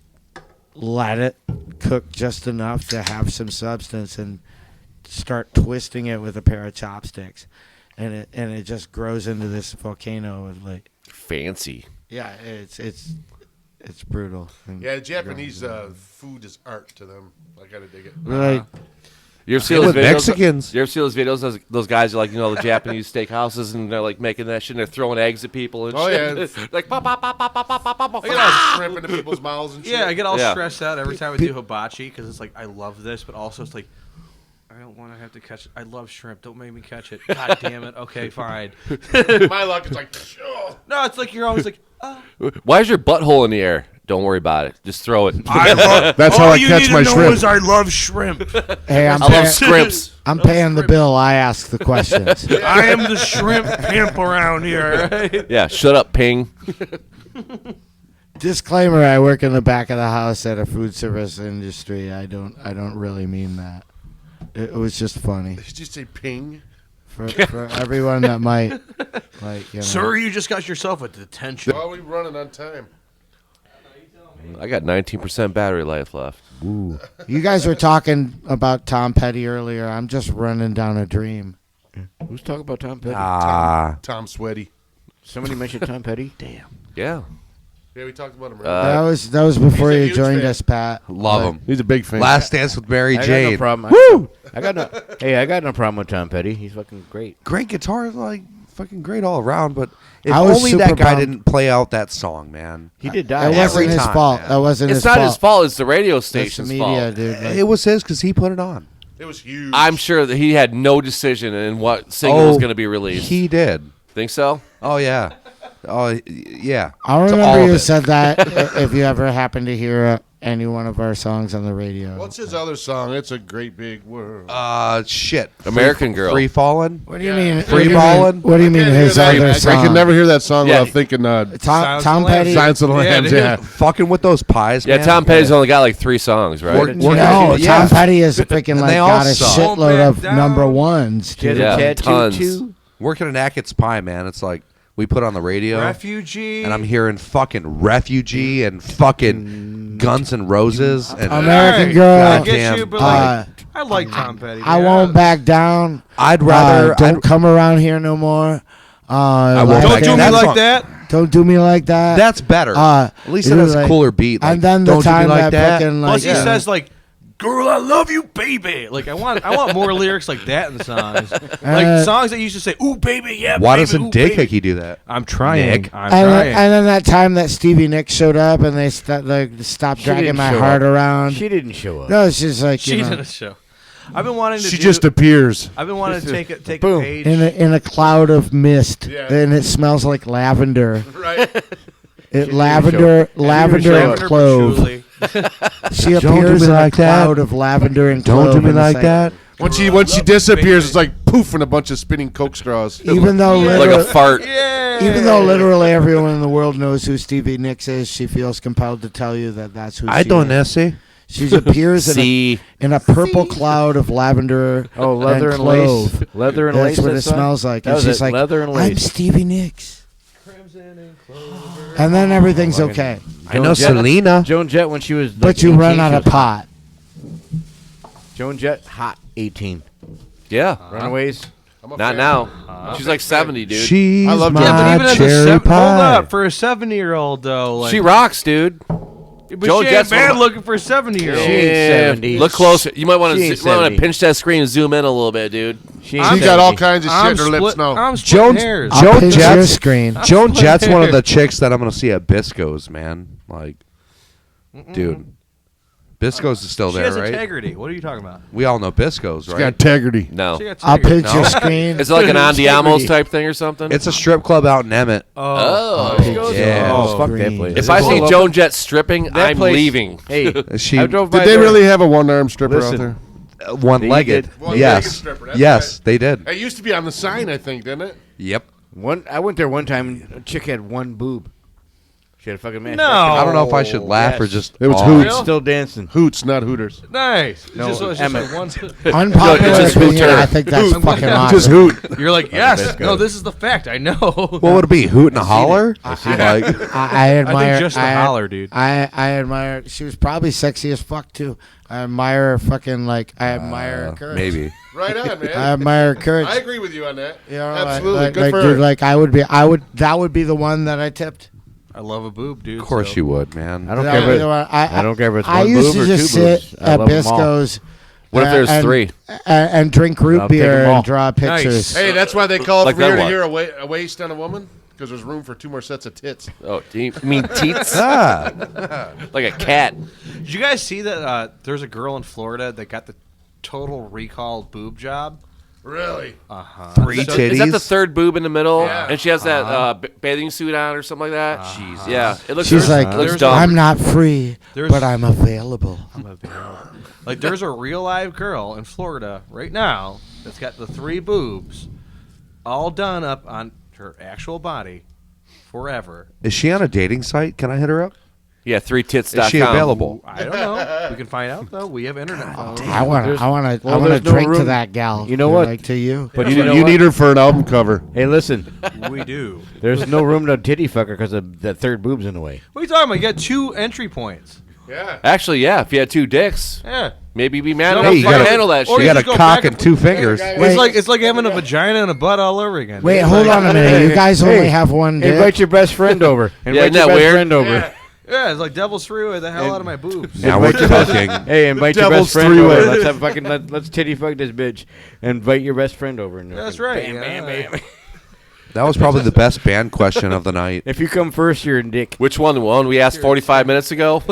let it cook just enough to have some substance, and start twisting it with a pair of chopsticks, and it just grows into this volcano of like Fancy. yeah, it's brutal. And Yeah, Japanese food is art to them. I gotta dig it. like You ever see Same those with videos? Mexicans. You ever see those videos? Those guys are like, the Japanese steakhouses, and they're like making that shit, and they're throwing eggs at people and Oh, shit. yeah. Like, pop, pop, pop, pop, pop, pop, pop, pop. I get all shrimp into people's mouths and shit. Yeah, I get all Yeah. stressed out every time I do hibachi because it's like I love this, but also it's like I don't want to have to catch it. I love shrimp. Don't make me catch it. God damn it. Okay, fine. My luck is like, oh. No, it's like you're always like, oh. Why is your butthole in the air? Don't worry about it. Just throw it. That's how I catch my shrimp. I love shrimp. hey, I love scrimps. I'm paying the bill. I ask the questions. I am the shrimp pimp around here. Right? Yeah, shut up, Ping. Disclaimer: I work in the back of the house at a food service industry. I don't really mean that. It was just funny Did you say ping? for everyone that might like. Sir, you just got yourself a detention. Oh, we running on time. I got 19% battery life left. You guys were talking about Tom Petty earlier. I'm just running down a dream. Who's talking about Tom Petty? Tom Sweaty. Somebody mentioned Tom Petty. Damn. Yeah. Yeah, we talked about him. that was before he's a you huge joined fan. us, Pat. Love him. He's a big fan. Last Dance with Mary I got Jane. no problem. Woo! I got no problem with Tom Petty. He's fucking great. Great guitar, like fucking great all around. But if I was only super that guy bummed. didn't play out that song, man. He did It die. wasn't Every his time, fault. man. That wasn't It's his not fault. his fault. It's the radio That's the station's media, fault. dude. Like, It was his because he put it on. It was huge. I'm sure that he had no decision in what single was going to be released. He did. Think so? Oh yeah. Oh yeah. I'll To all remember of you it. said that if you ever happen to hear any one of our songs on the radio. What's his other song? It's a great big world. Shit. American Girl. Free Falling. What do you mean? Free what do you mean- ballin'? What do you mean Can't hear his that. other I song? can never hear that song Yeah. without thinking Tom Petty. Silence of the Lambs. dude. Yeah. Fucking with those pies, Yeah, man. Tom Petty's only got like 3 songs, right? We're- No, yeah. Tom Petty is freaking And like they all got a suck. shitload of Down. number ones. She had Dude. a Yeah, tattoo tons. too. Working at Ackett's Pie, man. It's like we put on the radio, Refugee. and I'm hearing fucking Refugee and fucking Guns N' Roses and American Hey, Girl. I Goddamn, get you, but uh, like, I like Tom Petty. I man. won't back down. I'd rather don't come around here no more. won't like back Don't do down. me That's like fun. that. Don't do me like that. That's better. At least it dude, has a like- cooler beat. Like, and then the don't do me time like that that. freaking like Plus, he says like, "Girl, I love you, baby." Like I want more lyrics like that in the songs. Like songs that used to say, "Ooh, baby, yeah." Why baby, doesn't ooh, Dick baby." Hickey do that? I'm trying. Nick. I'm trying. And then that time that Stevie Nicks showed up and they stopped dragging my heart around. She didn't show up. No, it's just like She did a show. I've been wanting to. She just appears. I've been wanting to take a page in a cloud of mist, and it smells like lavender. Right. Lavender and clove. She appears in a cloud of lavender and clove. Don't do me and like it's that. When she disappears, it's like poof and a bunch of spinning Coke straws. Even though Like a fart. even though literally everyone in the world knows who Stevie Nicks is, she feels compelled to tell you that that's who I she don't is. know. She appears in a purple cloud of lavender leather and clove. lace. Leather and That's lace. what it smells like. That And was she's it, like, leather and I'm lace. Stevie Nicks. And then everything's okay. I know Selena. Joan Jett when she was. But like you run 18, out she of was pot. Joan Jett, hot 18. Yeah. Runaways. Not now. She's like 70, dude. She's I love my Yeah, but even cherry hold pie. up for a 70-year-old though. Like, She rocks, dude. but Joan she Jett's ain't bad one of- looking for a 70-year-old. She ain't 70. Look closer. You might want She ain't to 70. pinch that screen and zoom in a little bit, dude. She She got all kinds of shit in her lips now. I'm splitting Joan hairs. I'll Joan pinch your Jett's screen. Joan Jett's one of the chicks that I'm gonna see at Bisco's, man. Like, dude, Bisco's is still She there, has right? integrity. What are you talking about? We all know Bisco's, She's got right? integrity. No. She got I'll integrity. pinch your screen. Is it like an Andiamo's type thing or something? It's a strip club out in Emmett. Oh. Yeah. Oh, fuck that Green. place. If I see Pull up- Joan Jett stripping, That I'm place- leaving. Hey, She I drove by Did they there. really have a one-arm stripper out Listen. there? one-legged. One-legged Yes, stripper, that's yes, they did. It used to be on the sign, I think, didn't it? Yep. I went there one time and a chick had one boob. She had a fucking man. No. I don't know if I should laugh or Yes. just. It was awe. Hoots. Still dancing. Hoots, not Hooters. Nice. No, It's just Emmett. like one. Unpopular just opinion, Hooter. I think that's fucking awesome. Just Hoot. You're like, yes. Bisco. No, this is the fact. I know. What would it be? Hoot and a holler? Like, I admire. I think just the holler, dude. I admire. She was probably sexy as fuck too. I admire her fucking like. I admire her courage. maybe. Right on, man. I admire her courage. I agree with you on that. You know, Absolutely. like, Good like, for dude, her. like that would be the one that I tipped. I love a boob, dude. Of course so. you would, man. I don't That care would be if the it, one. I don't care if it's I one used boob to or just two sit boobs. I at love 'em all. Bisco's. What if there's and, three? And drink root I'll take 'em beer all. and draw pictures. Hey, that's why they call it Like from here that to one. here a waist on a woman, because there's room for 2 more sets of tits. Oh, do you mean teats? Ah, Like a cat. Did you guys see that there's a girl in Florida that got the Total Recall boob job? Really? three Is that titties. the third boob in the middle? Yeah. And she has that bathing suit on or something like that? Jeez. Yeah. It looks She's like, looks dumb. I'm not free, There's- but I'm available. Like, there's a real live girl in Florida right now that's got the 3 boobs all done up on her actual body forever. Is she on a dating site? Can I hit her up? Yeah, 3tits.com. Is she available? I don't know. We can find out, though. We have internet phones. I want to well, drink there's no to room. that gal. You know what? Like to you. But You, you know you what? need her for an album cover. Hey, listen. We do. There's no room to titty fuck her because that third boob's in the way. What are you talking about? You got 2 entry points. Yeah. Actually, yeah, if you had 2 dicks, Yeah. maybe you'd be mad Hey, enough you to gotta- handle that or shit. You got a just go cock back and and- 2 fingers. Wait. It's like having a vagina and a butt all over again. Wait, It's hold like- on a minute. You guys only have one dick. Invite your best friend over. isn't Invite that your best weird? friend over. Yeah, it's like Devil's Three-Way the hell out of my boobs. Now we're talking. Hey, invite your Devil's best friend three-way. over. Let's have fucking let's titty fuck this bitch. Invite your best friend over. And That's right. Bam, yeah. bam, bam. That was probably the best band question of the night. If you come first, you're a dick. Which one? The one we asked 45 minutes ago?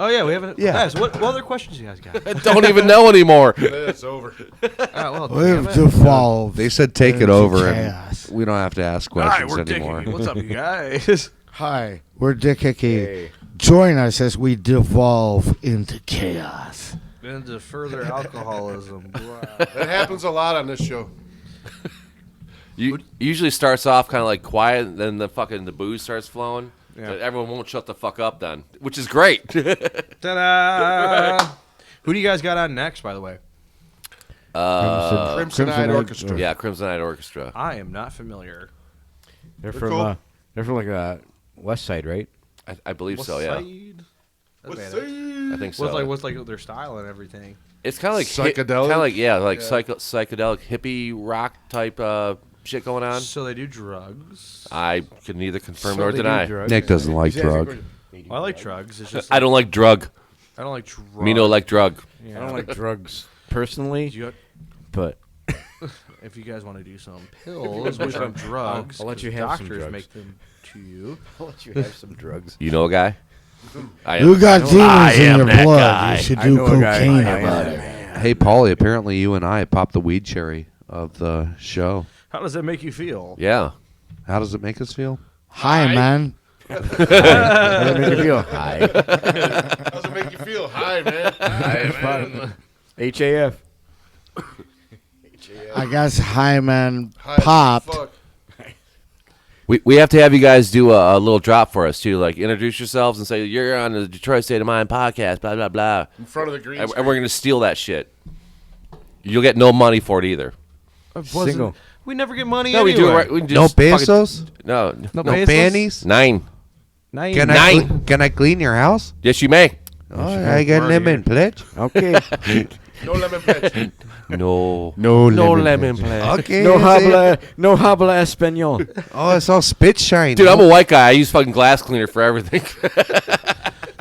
Oh, yeah, we haven't. Yeah. Guys, what other questions you guys got? Don't even know anymore. It's over. Well, We've damn it. devolved. They said take it into over, chaos. and we don't have to ask All right, questions we're anymore. dicking. What's up, you guys? Hi, we're Dick Hickey. Hey. Join us as we devolve into chaos. Into further alcoholism. Wow. That happens a lot on this show. You usually starts off kind of like quiet, and then the booze starts flowing. Yeah. But everyone won't shut the fuck up then, which is great. Ta-da! Who do you guys got on next, by the way? Crimson Eyed Orchestra. Yeah, Crimson Eyed Orchestra. I am not familiar. They're They're from cool. they're from like West Side, right? I believe so. Yeah, Side? What's I think so. What's like their style and everything? It's kind of like Psychedelic? kind of like psychedelic hippie rock type shit going on. So they do drugs. I can neither confirm So nor they do deny. drugs. Nick doesn't like drug. I like drugs. It's just I don't like drug. I don't like drugs. Me no like drug. I don't like drugs personally, but if you guys want to do some pills, which are drugs, I'll let you have some doctors drugs. make them to you. I'll let you have some drugs. You know a guy? You got I demons in am your that blood. guy. You should I do know a guy. cocaine I am about that it. man. Hey, Paulie, apparently you and I popped the weed cherry of the show. How does that make you feel? Yeah. How does it make us feel? Hi, man. How does it make you feel? Hi. How's it make you feel? Hi, man. HAF. I guess hi, man Hi as popped. fuck. We have to have you guys do a little drop for us, too. Like, introduce yourselves and say, you're on the Detroit State of Mind podcast, blah, blah, blah. In front of the green And screen. we're going to steal that shit. You'll get no money for it either. Single. We never get money No, we anyway. do it right. We No just fucking- pesos? No. No No pesos? panties? 9. Nine. Can I clean your house? Yes, you may. Oh, I get lemon pledge. Okay. No lemon pledge. No. No lemon pledge. Okay. no see? habla español. Oh, it's all spit shine. Dude, I'm a white guy. I use fucking glass cleaner for everything.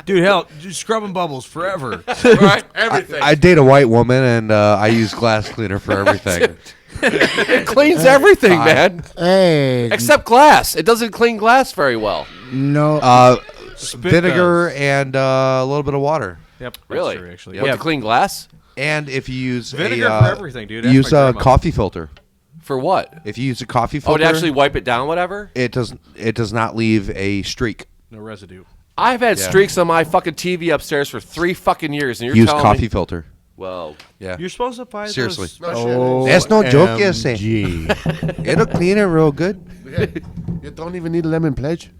Dude, hell, just scrubbing bubbles forever. Right? Everything. I date a white woman, and I use glass cleaner for everything. It cleans everything, man. Hey, Except glass. It doesn't clean glass very well. no. Vinegar and a little bit of water. Yep. that's Really? true, actually. You have to clean glass? And if you use Vinegar a, for everything, dude. Ask use my a grandma. coffee filter. For what? If you use a coffee Oh, filter, to actually wipe it down, whatever? it does not leave a streak. No residue. I've had Yeah. streaks on my fucking TV upstairs for 3 fucking years, and you're Use telling coffee me... filter. Well, Yeah. You're supposed to buy Seriously. those. No shit. That's no joke, you say. OMG. It'll clean it real good. You don't even need a lemon pledge.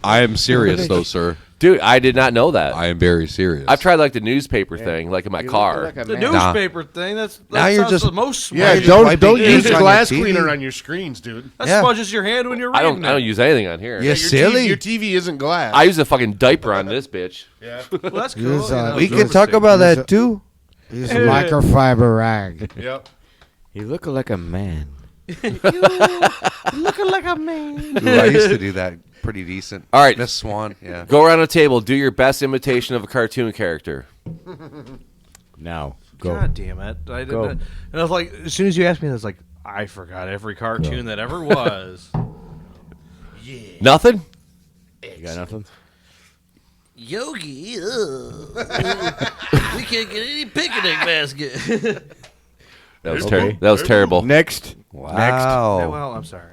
I am serious, though, sir. dude, I did not know that. I am very serious. I've tried like the newspaper thing, like in my car. The newspaper thing. That Now you're sounds just- the most. Yeah, just don't wiping use ink on glass your TV. cleaner on your screens, dude. That Yeah. smudges your hand when you're I reading. don't use anything on here. Yeah. Your silly. Your TV isn't glass. I use a fucking diaper on this bitch. yeah. Well, that's cool. Use, you know, We it's can talk overseas. about Use that too. Use a microfiber rag. Yep. You look like a man. Looking like a man. Ooh, I used to do that pretty decent. All right. Miss Swan. Yeah. Go around the table. Do your best imitation of a cartoon character. Now, go. God damn it! I didn't. Go. And I was like, as soon as you asked me, I was like, I forgot every cartoon that ever was. Nothing? You got nothing? Yogi, we can't get any picnic basket. That was terrible. That was terrible. Next. Wow. Well, I'm sorry.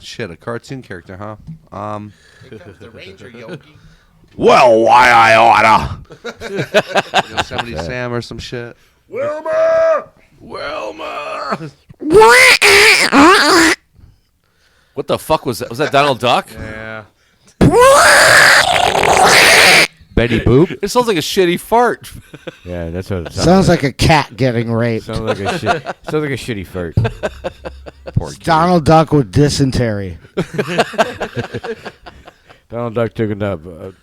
Shit, a cartoon character, huh? The Ranger Yogi. Well, why I oughta. Yosemite Sam or some shit. Wilma! What the fuck was that? Was that Donald Duck? Yeah. Betty Boop. It sounds like a shitty fart. Yeah, that's what it sounds, Sounds like a cat getting raped. Sounds like a shit. Sounds like a shitty fart. It's Donald Duck with dysentery. Donald Duck took that.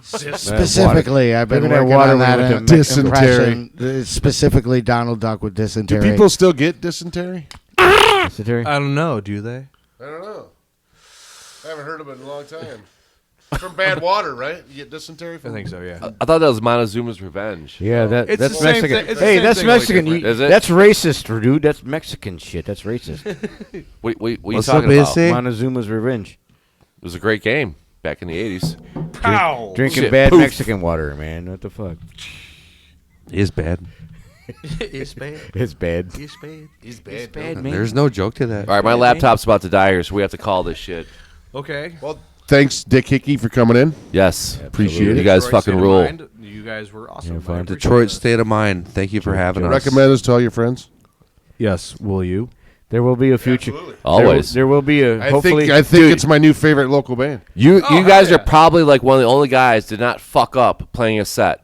Specifically, I've been Taking that working water on that with in the dysentery. impression. Specifically, Donald Duck with Do dysentery. people still get dysentery? I don't know. Do they? I don't know. I haven't heard of it in a long time. From bad water, right? You get dysentery I from think so. Yeah. I thought that was Montezuma's Revenge. Yeah, It's that's the same Mexican. thing- it's the Hey, same that's thing, only Mexican. different. Is it? That's racist, dude. That's Mexican shit. That's racist. What are you What's talking up, about? Issy? Montezuma's Revenge. It was a great game back in the 80s. Pow! Drinking Shit, bad poof. Mexican water, man. What the fuck? Is bad. It's bad. It's bad. It's bad. It's bad, man. There's no joke to that. All right, my laptop's about to die here, so we have to call this shit. Okay. Well, thanks, Dick Hickey, for coming in. Yes. Appreciate it. You guys Detroit fucking State of rule. Mind, You guys were awesome. Yeah, fine. I appreciate Detroit it. State of Mind. Thank you for having us. Recommend us to all your friends. Yes. Will you? There will be a future. Absolutely. Always. There will be a. I Hopefully, think it's my new favorite local band. You Oh, guys hell are yeah. probably like one of the only guys did not fuck up playing a set.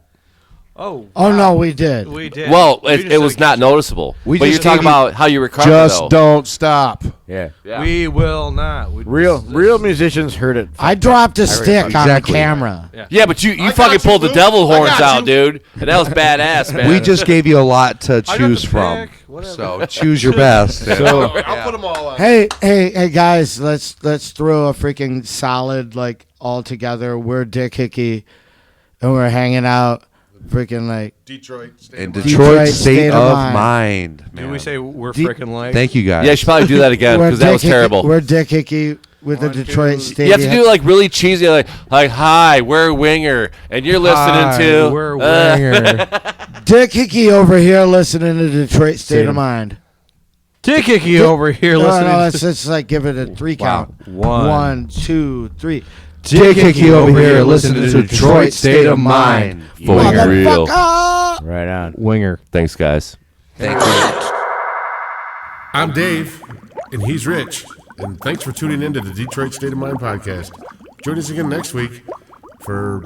Oh. Oh no, we did. We did. Well, We just it was said not noticeable. We but just you're talking gave you- about how you recover, Just though. don't stop. yeah. Yeah. We will not. We Real musicians heard it. I dropped a stick on the Exactly. camera. Yeah, but you got fucking you, pulled the Lou. devil I horns got out, you. dude. And that was badass, man. We just gave you a lot to I got choose the from. pick, whatever. So choose your best. I'll put them all on. Hey guys, let's throw a freaking solid like all together. We're Dick Hickey, and we're hanging out freaking like Detroit State of Mind. Did we say we're freaking like? Thank you guys. Yeah, you should probably do that again because that was terrible. We're Dick Hickey with the Detroit State. You have to do like really cheesy, like hi, we're Winger, and you're listening to we're Winger. Dick Hickey over here listening to Detroit State of Mind. Dick Hickey over here listening. No, let's just like give it a 3 count. 1, 2, 3. Dick Hickey over here listening to Detroit State of Mind. For real. Right on. Winger. Thanks, guys. Thank you. I'm Dave, and he's Rich. And thanks for tuning in to the Detroit State of Mind podcast. Join us again next week for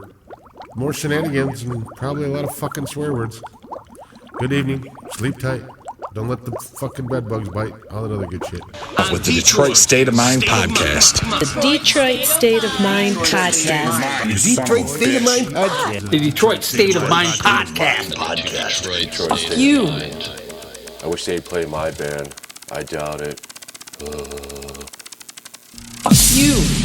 more shenanigans and probably a lot of fucking swear words. Good evening. Sleep tight. Don't let the fucking bed bugs bite. All that other good shit. With the Detroit State of Mind podcast. The Detroit State of Mind podcast. The Detroit State of Mind podcast. The Detroit State of Mind podcast. Fuck you. I wish they'd play my band. I doubt it. Fuck you.